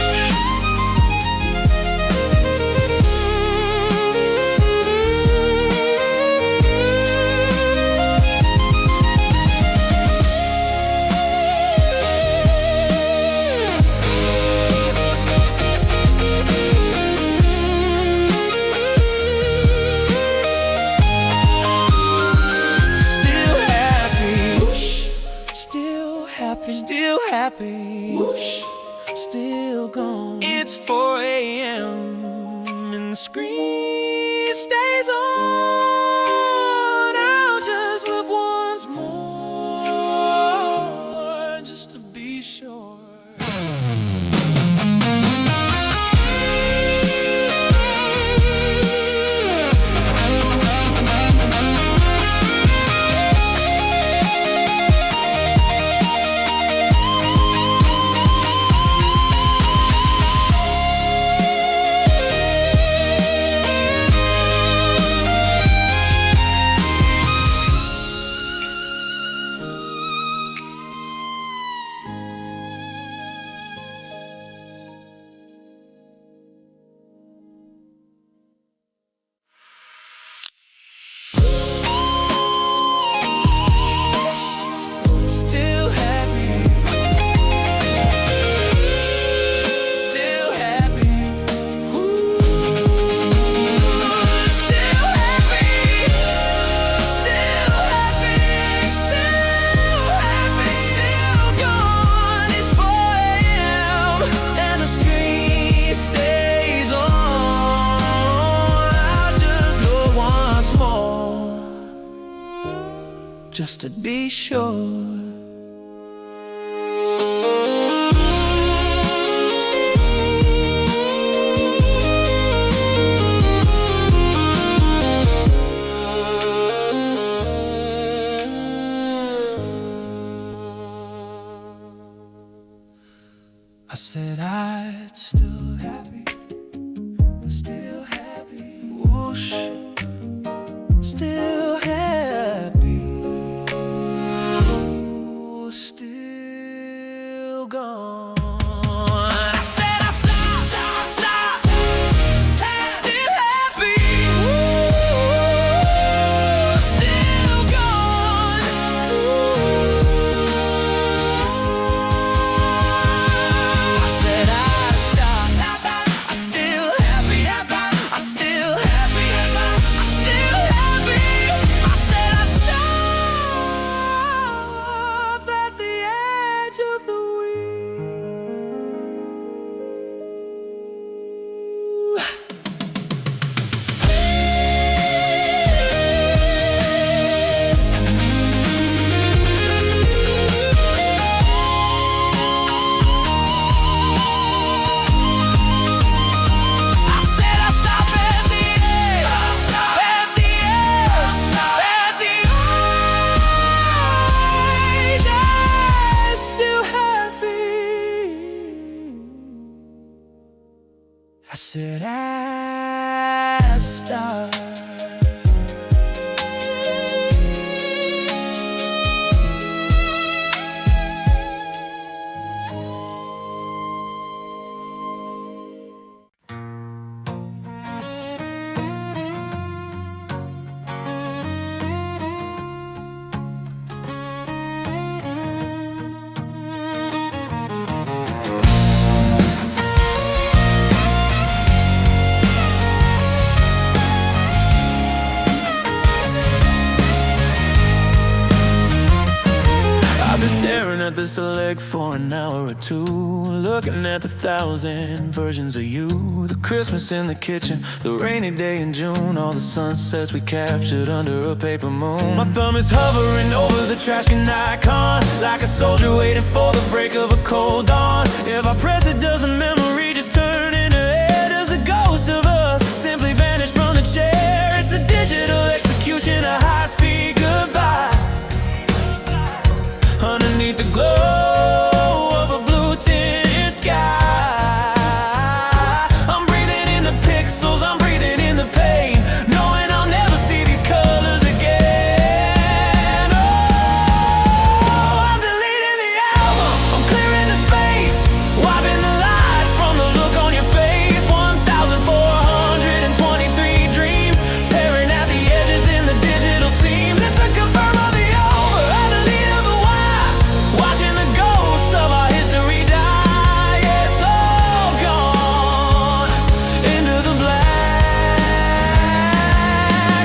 Still happy, whoosh, still gone. It's 4 a.m. and the screen stays on. I'll just look once more, just to be sure. Just to be sure. I said I'd still happy, whoosh, still happy, oh, still gone. I said I stopped, still happy, ooh, still gone. I said I stopped, I'm still happy, I'm still happy, I'm still happy. I said I stopped at the edge of the I said I stopped. at the select for an hour or two, looking at the 1,000 versions of you. The Christmas in the kitchen, the rainy day in June, all the sunsets we captured under a paper moon. My thumb is hovering over the trash can icon, like a soldier waiting for the break of a cold dawn. If I press it, does the memory just turn into air? Does the ghost of us simply vanish from the chair? It's a digital execution, a high-speed goodbye underneath the glow of a blue tinted sky. I'm breathing in the pixels, I'm breathing in the pain, knowing I'll never see these colors again. Oh, I'm deleting the album, I'm clearing the space, wiping the light from the look on your face. 1,423 dreams, tearing at the edges in the digital seams. It's a confirm of the over, I deleted the why, watching the ghosts of our history die. It's all gone into the black.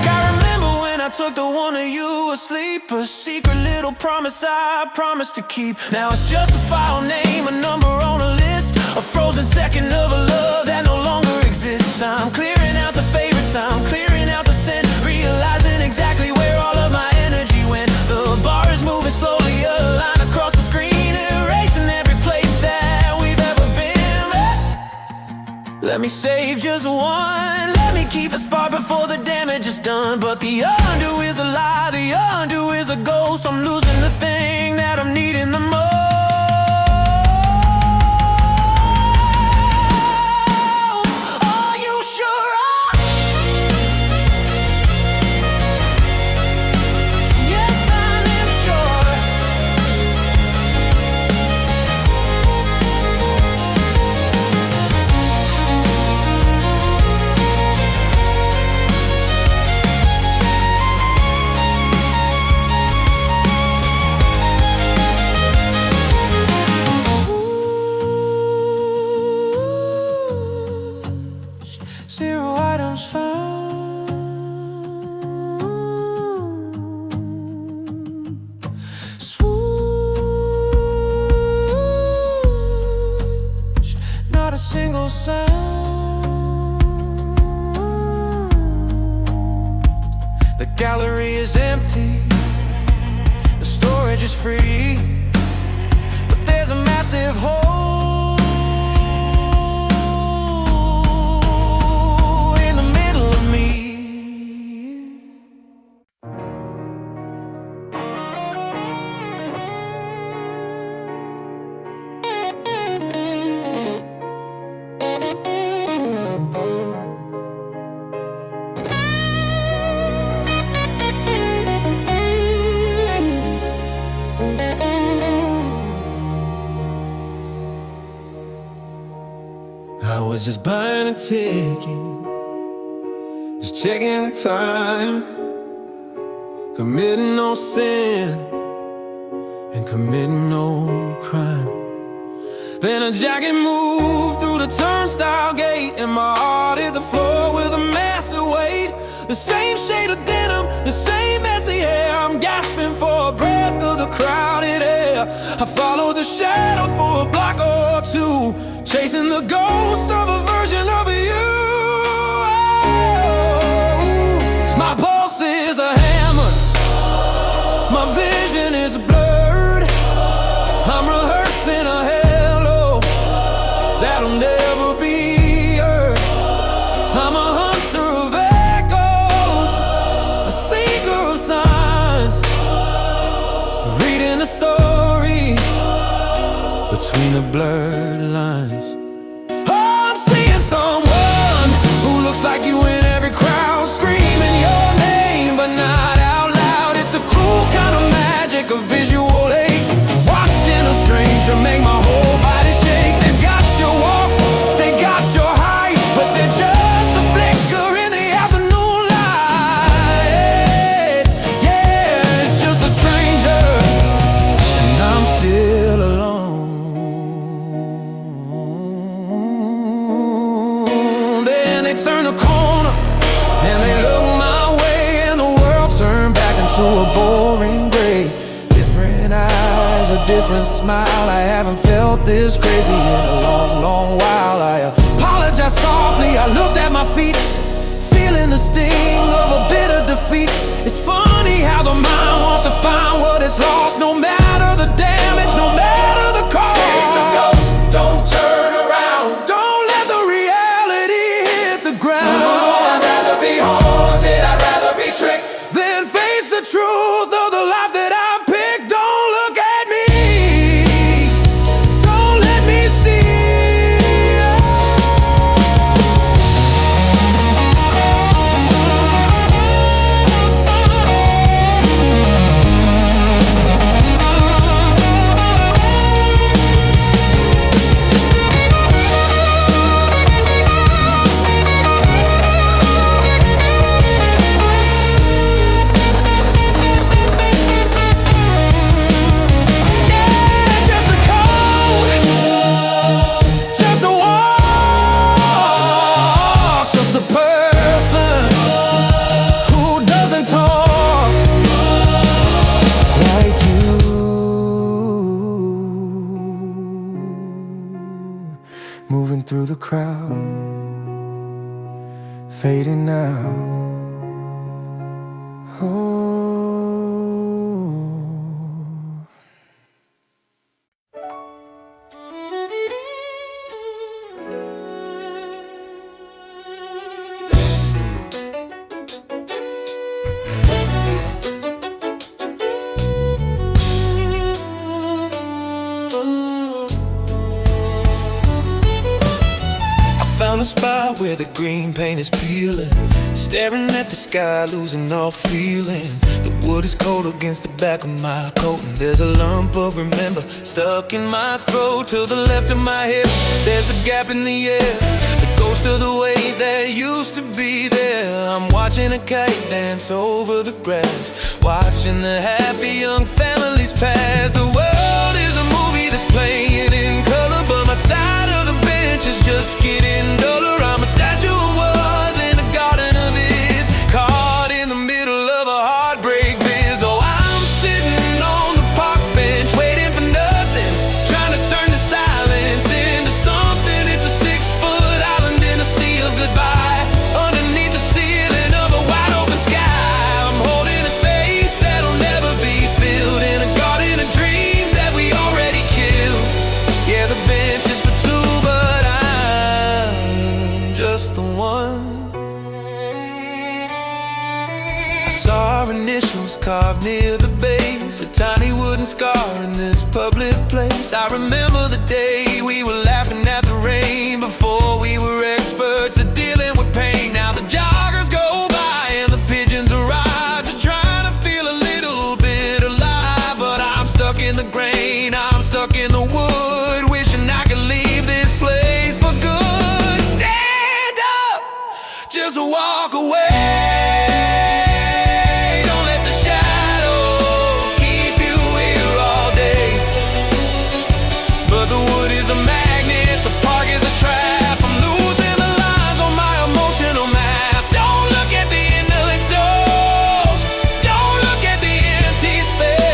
I remember when I took the one of you asleep, a secret little promise I promised to keep. Now it's just a file name, a number on a list, a frozen second of a love that no longer exists. I'm clearing out the favorites, I'm clearing out the sin, realizing exactly where all of my energy went. The bar is moving slowly, a line across the screen, erasing every place that we've ever been. Let me save just one, let me keep the spark before the damage is done. But the undo is a lie, the undo is a ghost. I'm losing the thing that I'm needing the most. Are you sure? Yes, I am sure. Zero items found. Swoosh, not a single sound. The gallery is empty, the storage is free, but there's a massive hole in the middle of me. I was just buying a ticket, just checking the time, committing no sin and committing no crime. Then a jacket moved through the turnstile gate, and my heart hit the floor with a massive weight. The same shade of denim, the same messy hair. I'm gasping for a breath of the crowded air. I followed the shadow for a block or two, chasing the ghost of a version of you. My pulse is a hammer, my vision is blurred. I'm rehearsing a hello that'll never be heard. I'm a hunter of echoes, a seeker of signs, reading a story between the blurred lines. Oh, I'm seeing someone who looks like you in every crowd, screaming your name, but not out loud. It's a cruel kind of magic, a visual hate, watching a stranger make my whole body shake. They've got your walk, they got your height, but they're just a flicker in the afternoon light. Yeah, it's just a stranger, and I'm still alone. different smile. I haven't felt this crazy in a long, long while. I apologize softly, I looked at my feet, feeling the sting of a bitter defeat. It's funny how the mind wants to find what it's lost, no matter the damage, no matter the cost. Taste the ghost, don't turn around. Don't let the reality hit the ground. Oh, I'd rather be haunted, I'd rather be tricked Then face the truth of the life that I've picked. Don't look at me, don't let me see. moving through the crowd, fading out. Oh. Found a spot where the green paint is peeling, staring at the sky, losing all feeling. The wood is cold against the back of my coat, and there's a lump of remember stuck in my throat. To the left of my hip, there's a gap in the air, the ghost of the way that used to be there. I'm watching a kite dance over the grass, watching the happy young families pass. The world is a movie that's playing in color, but my side of the bench is just getting duller. I'm a statue of was in a garden of his, caught in the middle of a heartbreak biz. Oh, I'm sitting on the park bench, waiting for nothing, trying to turn the silence into something. It's a 6-foot island in a sea of goodbye, underneath the ceiling of a wide open sky. I'm holding a space that'll never be filled, in a garden of dreams that we already killed. Yeah, the bench is for two, but I'm just the one. I saw our initials carved near the base, a tiny wooden scar in this public place. I remember the day we were laughing at the rain, before we were experts at dealing with pain. Now the joggers go by and the pigeons arrive, just trying to feel a little bit alive. But I'm stuck in the grain, I'm stuck in the wood, wishing I could leave this place for good. Stand up, just walk away. Don't let the shadows keep you here all day. But the wood is a magnet, the park is a trap. I'm losing the lines on my emotional map. Don't look at the indolent stones, don't look at the empty space.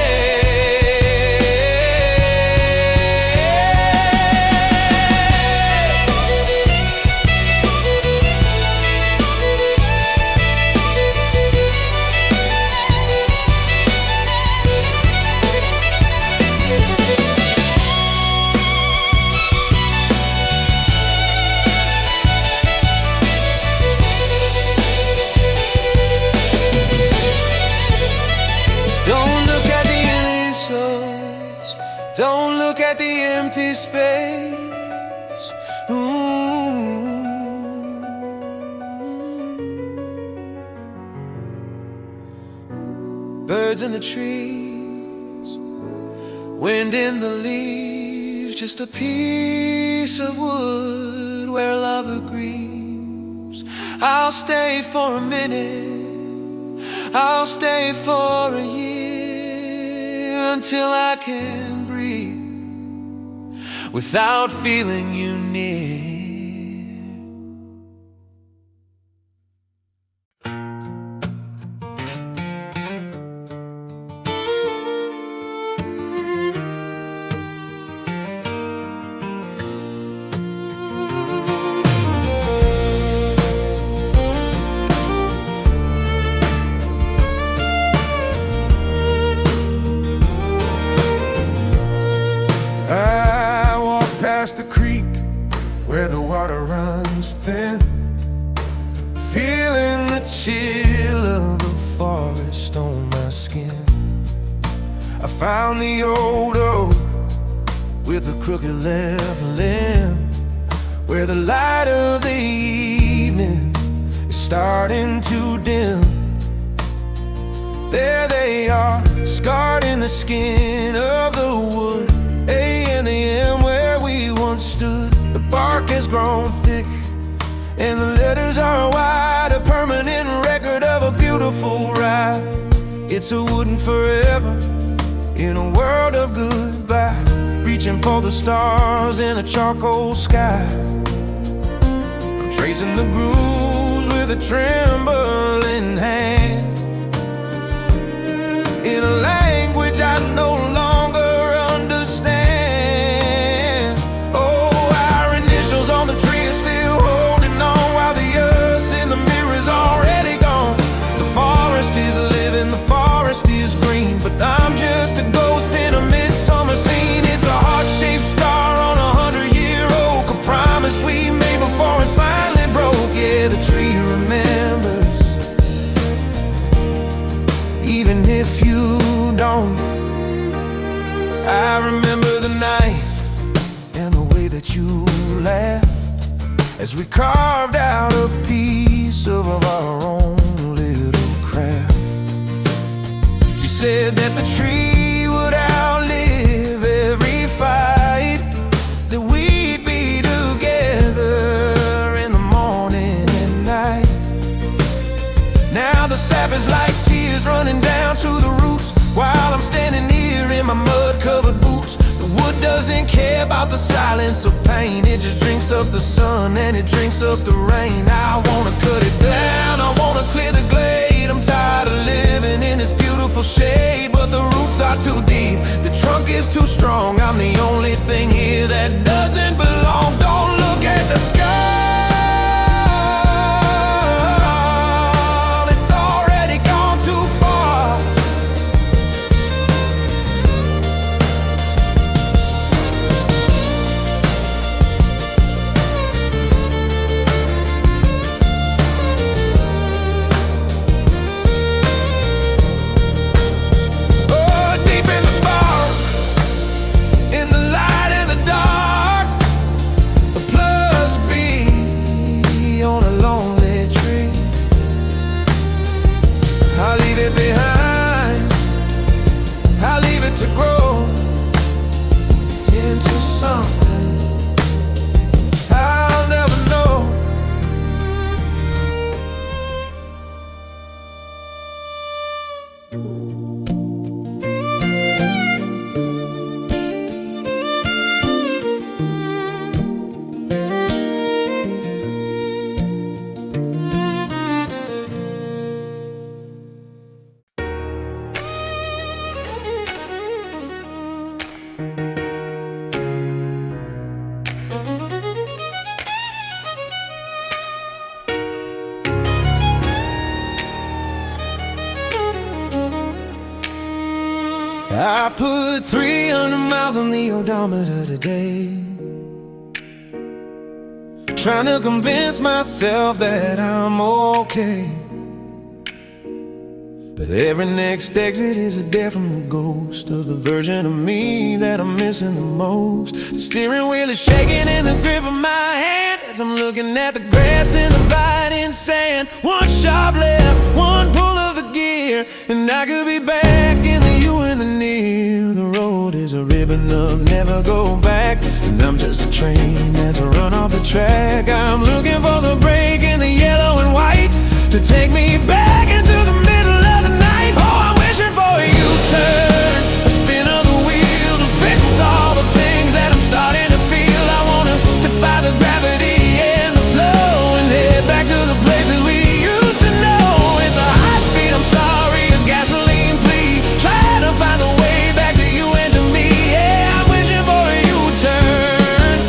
Don't look at the initials, don't look at the empty space. Ooh. Birds in the trees, wind in the leaves, just a piece of wood where love agrees. I'll stay for a minute, I'll stay for a year, until I can breathe without feeling you near. past the creek where the water runs thin, feeling the chill of the forest on my skin. I found the old oak with a crooked left limb, where the light of the evening is starting to dim. There they are, scarred in the skin of the wood, A and the M where we once stood. The bark has grown thick and the letters are wide, a permanent record of a beautiful ride. It's a wooden forever in a world of goodbye, reaching for the stars in a charcoal sky. I'm tracing the grooves with a trembling hand, in a language I no longer understand. Oh, our initials on the tree are still holding on, while the earth in the mirror is already gone. The forest is living, the forest is green, but I'm just a ghost in a midsummer scene. It's a heart-shaped scar on a 100-year-old, a promise we made before it finally broke. Yeah, the tree remembers, even if you don't. I remember the knife and the way that you laughed as we carved out a piece of our own little craft. You said that the tree would outlive every fight, that we'd be together in the morning and night. Now the sap is like tears running down to the roots, while I'm standing here in my mud-covered boots. The wood doesn't care about the silence of pain, it just drinks up the sun and it drinks up the rain. I wanna cut it down, I wanna clear the glade. I'm tired of living in this beautiful shade, but the roots are too deep, the trunk is too strong. I'm the only thing here that doesn't belong. Don't look at the sky, to grow into something I'll never know. I put 300 miles on the odometer today, trying to convince myself that I'm okay. But every next exit is a death from the ghost of the version of me that I'm missing the most. The steering wheel is shaking in the grip of my hand as I'm looking at the grass and the inviting sand. One sharp left, one pull of the gear, and I could be back in the you and the near. The road is a ribbon of never go back, and I'm just a train as I run off the track. I'm looking for the break in the yellow and white to take me back into the middle of the night. Oh, I'm wishing for a U-turn, a spin of the wheel to fix all the things that I'm starting to feel. I wanna defy the gravity and the flow and head back to the places we used to know. It's a high speed, I'm sorry, a gasoline plea, trying to find the way back to you and to me. Yeah, I'm wishing for a U-turn,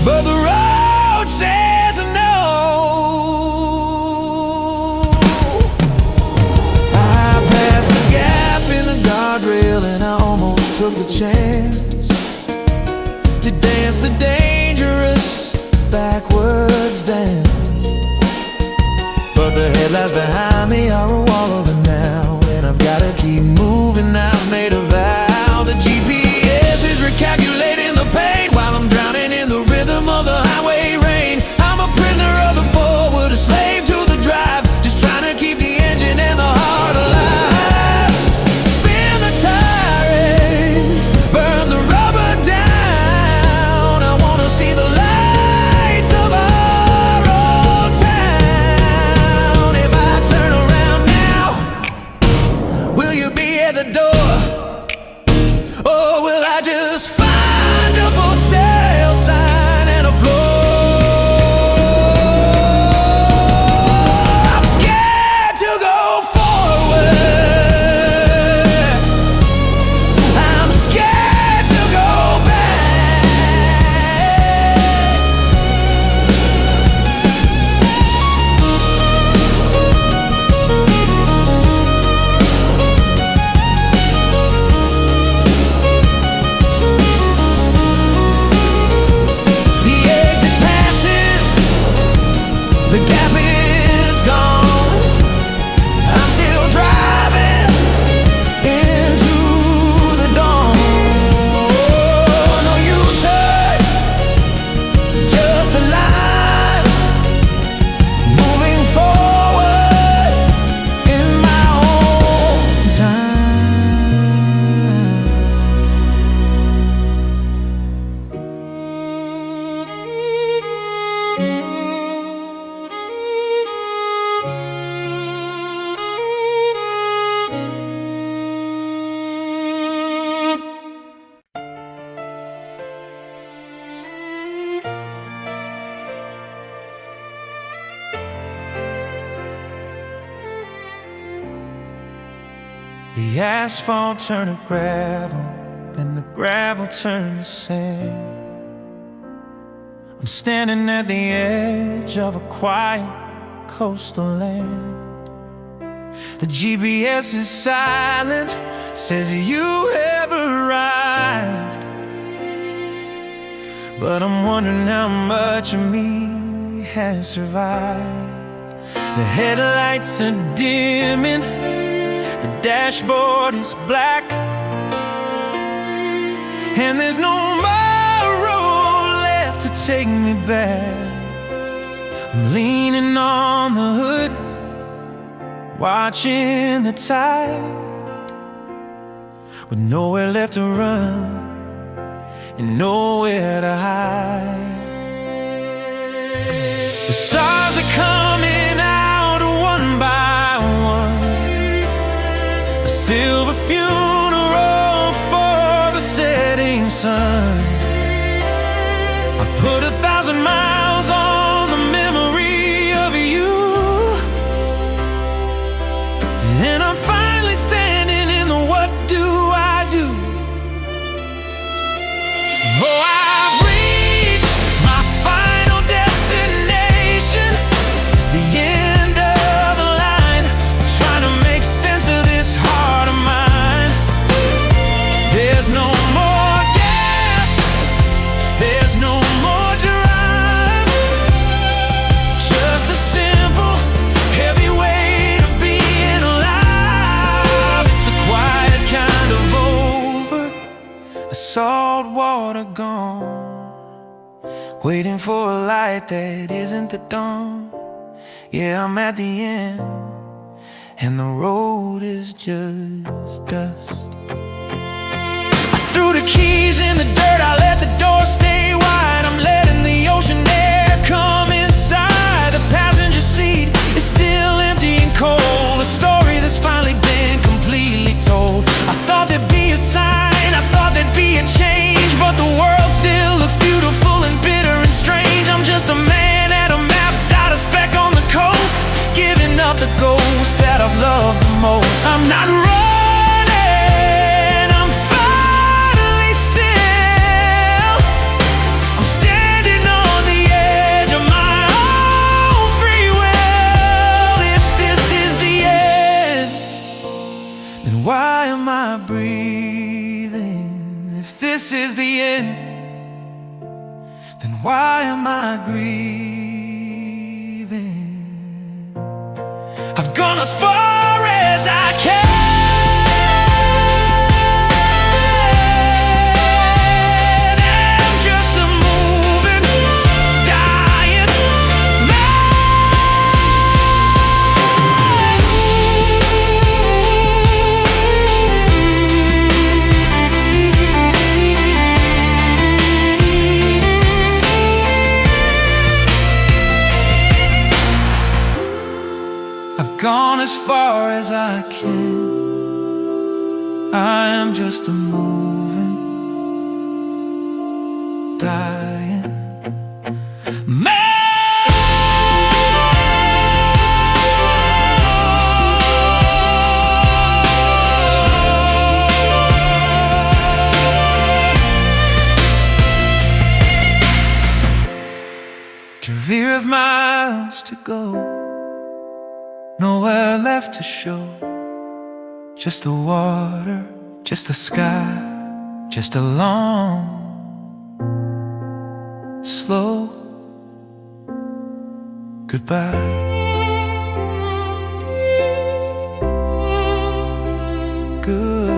but the road says no. I passed the gap in the guardrail and I almost took the chance. dance the dangerous backwards dance. But the headlights behind me are a wall of the now, and I've gotta keep moving. I've made a vow. The GPS is recalculating the pain while I'm drowning in the rhythm of the highway rain. I'm a prisoner of the forward, a slave to the drive, just trying to keep the engine and the heart alive. Spin the tires, burn the rubber down. I wanna see the lights of our old town. If I turn around now, will you be at the door? Or will I just find a for sale sign and a floor? I'm scared to go forward, I'm scared to go back. The exit passes, the gap is gone. I'm still driving into the dawn. No U-turn, just a line, moving forward in my own time. The asphalt turned to gravel, then the gravel turned to sand. I'm standing at the edge of a quiet coastal land. The GPS is silent, says you have arrived. But I'm wondering how much of me has survived. The headlights are dimming, the dashboard is black, and there's no more road left to take me back. I'm leaning on the hood, watching the tide, with nowhere left to run and nowhere to hide. The stars are coming out one by one, a silver funeral for the setting sun. I've put 1,000 miles on the memory of you, and I'm finally standing in the what do I do. Oh, I've reached my final destination, the end of the line, trying to make sense of this heart of mine. There's no more gas, there's no more drive, just the simple, heavy weight of being alive. It's a quiet kind of over, a salt water gone, waiting for a light that isn't the dawn. Yeah, I'm at the end, and the road is just dust. I threw the keys in the dirt, I let the door stay wide. I'm letting the ocean air come inside. The passenger seat is still empty and cold, a story that's finally been completely told. I thought there'd be a sign, I thought there'd be a change, but the world still looks beautiful and bitter and strange. I'm just a man at a map, without a speck on the coast, giving up the ghost that I've loved the most. I'm not running, I'm finally still. I'm standing on the edge of my own free will. If this is the end, then why am I breathing? If this is the end, why am I grieving? I've gone as far as I can. I'm just a moving, dying gone as far as I can. I am just a moving, dying man. Career of miles to go, nowhere left to show. Just the water, just the sky, just a long, slow goodbye. Goodbye.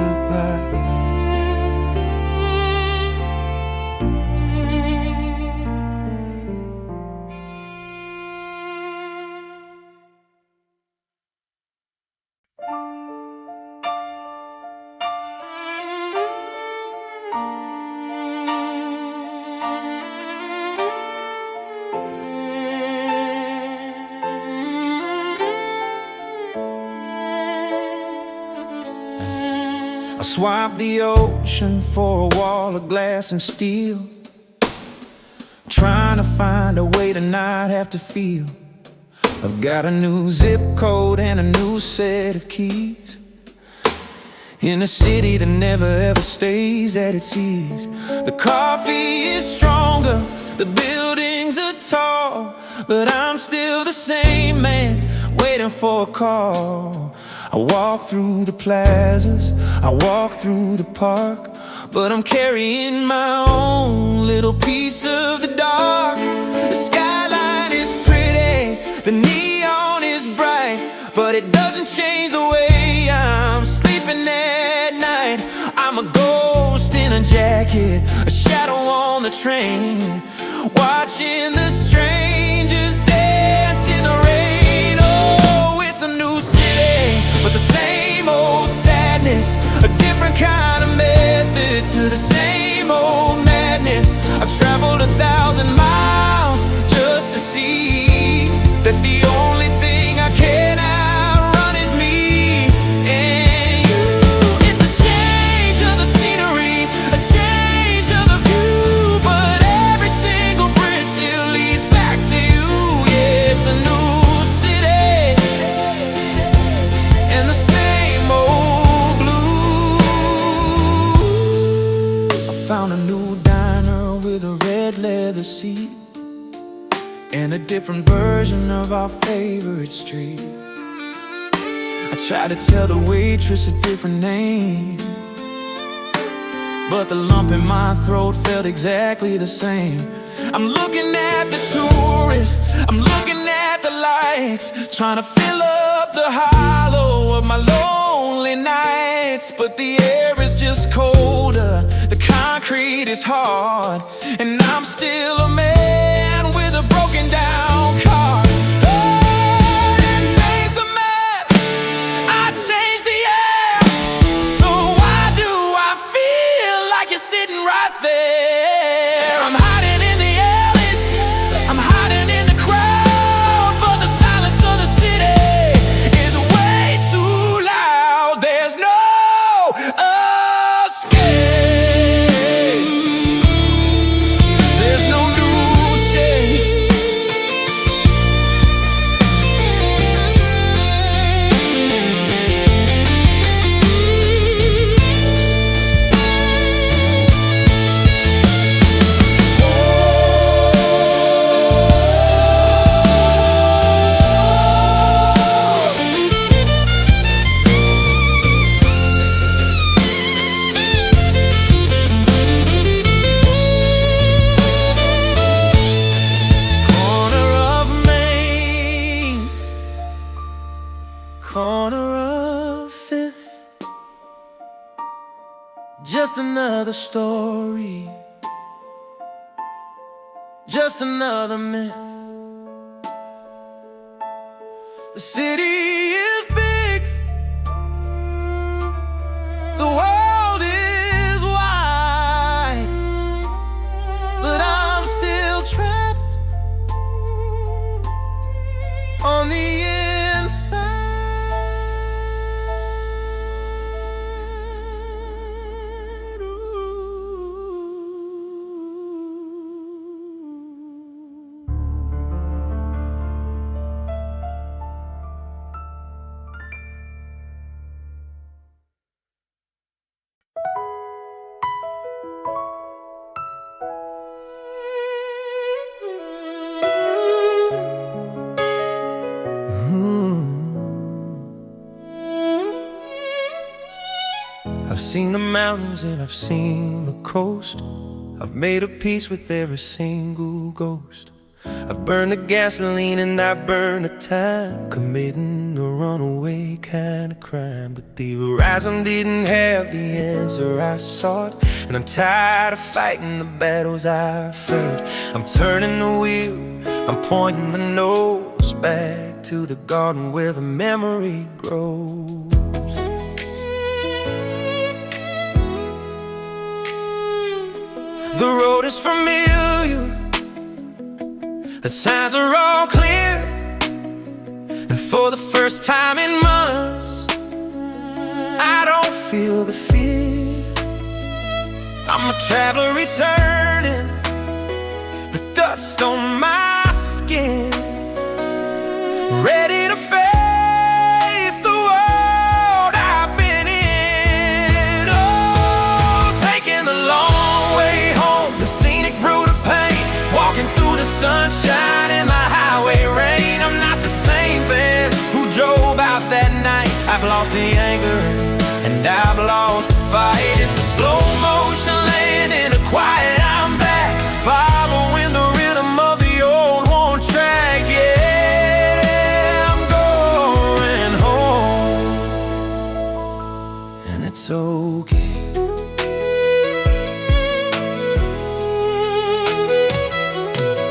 I swap the ocean for a wall of glass and steel, trying to find a way to not have to feel. I've got a new zip code and a new set of keys, in a city that never ever stays at its ease. The coffee is stronger, the buildings are tall, but I'm still the same man, waiting for a call. I walk through the plazas, I walk through the park, but I'm carrying my own little piece of the dark. The skyline is pretty, the neon is bright, but it doesn't change the way I'm sleeping at night. I'm a ghost in a jacket, a shadow on the train, watching the strangers dance in the rain. Oh, it's a new city, but the same old sadness, a different kind of method to the same old madness. I've traveled 1,000 miles just to see that the only thing I can outrun is me and you. It's a change of the scenery, a change of the view, but every single bridge still leads back to you. Yeah, it's a new city and the same old blue. I found a new diner with a red leather seat and a different version of our favorite street. I tried to tell the waitress a different name, but the lump in my throat felt exactly the same. I'm looking at the tourists, I'm looking at the lights, trying to fill up the hollow of my lonely nights. But the air is just colder, the concrete is hard, and I'm still a man with a broken down car. Oh, and change the map, I changed the air. So why do I feel like you're sitting right there? I'm hiding in the alleys, I'm hiding in the crowd, but the silence of the city is way too loud. There's no escape, there's no new Just another story, just another myth. The city is big, the world is wide, but I'm still trapped on the inside. I've seen the mountains and I've seen the coast. I've made a peace with every single ghost. I've burned the gasoline and I burned the time, committing a runaway kind of crime. But the horizon didn't have the answer I sought, and I'm tired of fighting the battles I fought. I'm turning the wheel, I'm pointing the nose back to the garden where the memory grows. The road is familiar, the signs are all clear, and for the first time in months, I don't feel the fear. I'm a traveler returning, with dust on my skin, ready to face the world I've been in. Oh, taking the long way home, the scenic route of pain, walking through the sunshine in my highway rain. I'm not the same man who drove out that night. I've lost the anger and I've lost the fight. It's a slow motion landing, a quiet I'm back, following the rhythm of the old one track. Yeah, I'm going home, and it's okay.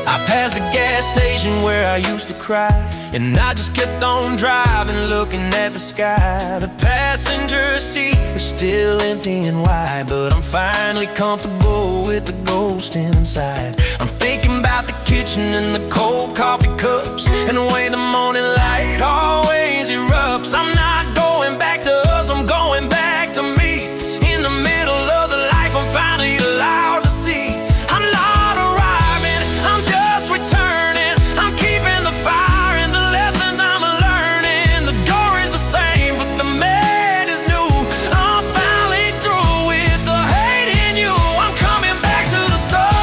I passed the gas station where I used to cry, and I just kept on driving, looking at the sky. The passenger seat is still empty and wide, but I'm finally comfortable with the ghost inside. I'm thinking about the kitchen and the cold coffee cups, and the way the morning light always erupts. I'm not going back to us, I'm going back to me, in the middle of the life I'm finally allowed to see. I'm not arriving, I'm just returning. I'm keeping the fire and the lessons I'm learning. The door is the same, but the man is new. I'm finally through with the hate in you. I'm coming back to the start,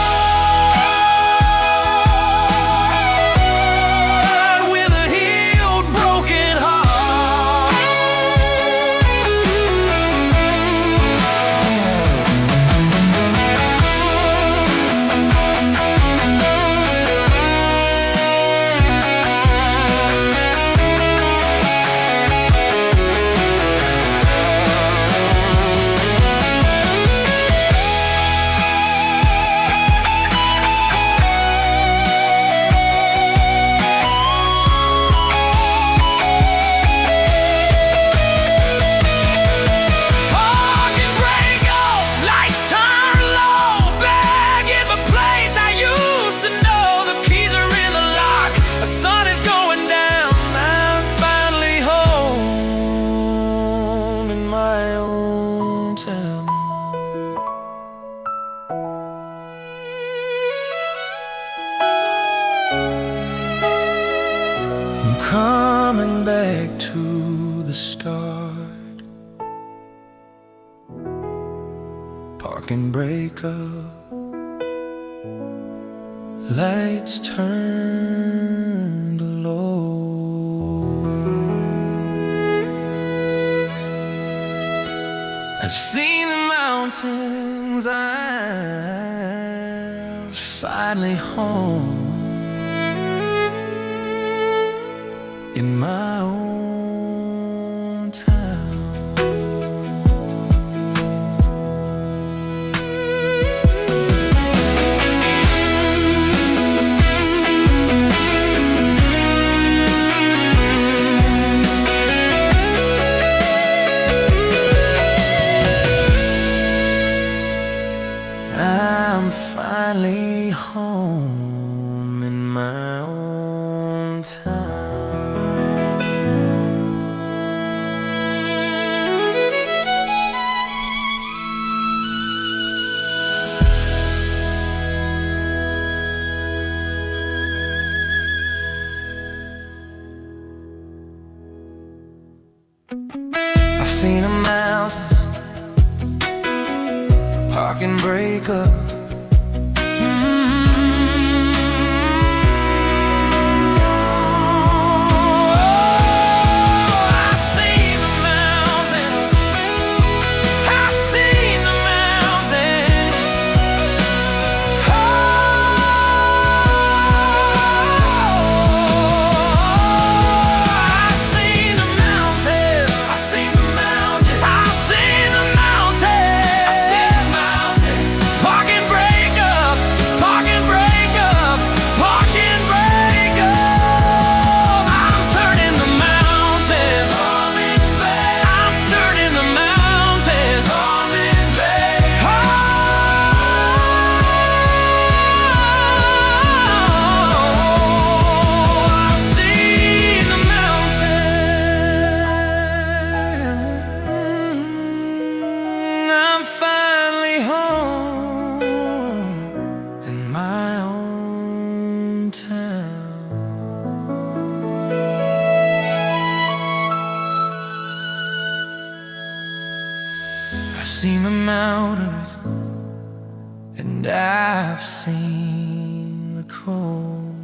with a healed, broken heart. Park and break up, lights turn low, back in the place I used to know. The keys are in the lock, the sun is going down. I'm finally home in my own town. I'm coming back to the start. Park and break up, lights turned low. I've seen the mountains, I'm finally home in my own town. park and break up. I've seen the mountains, and I've seen the cold.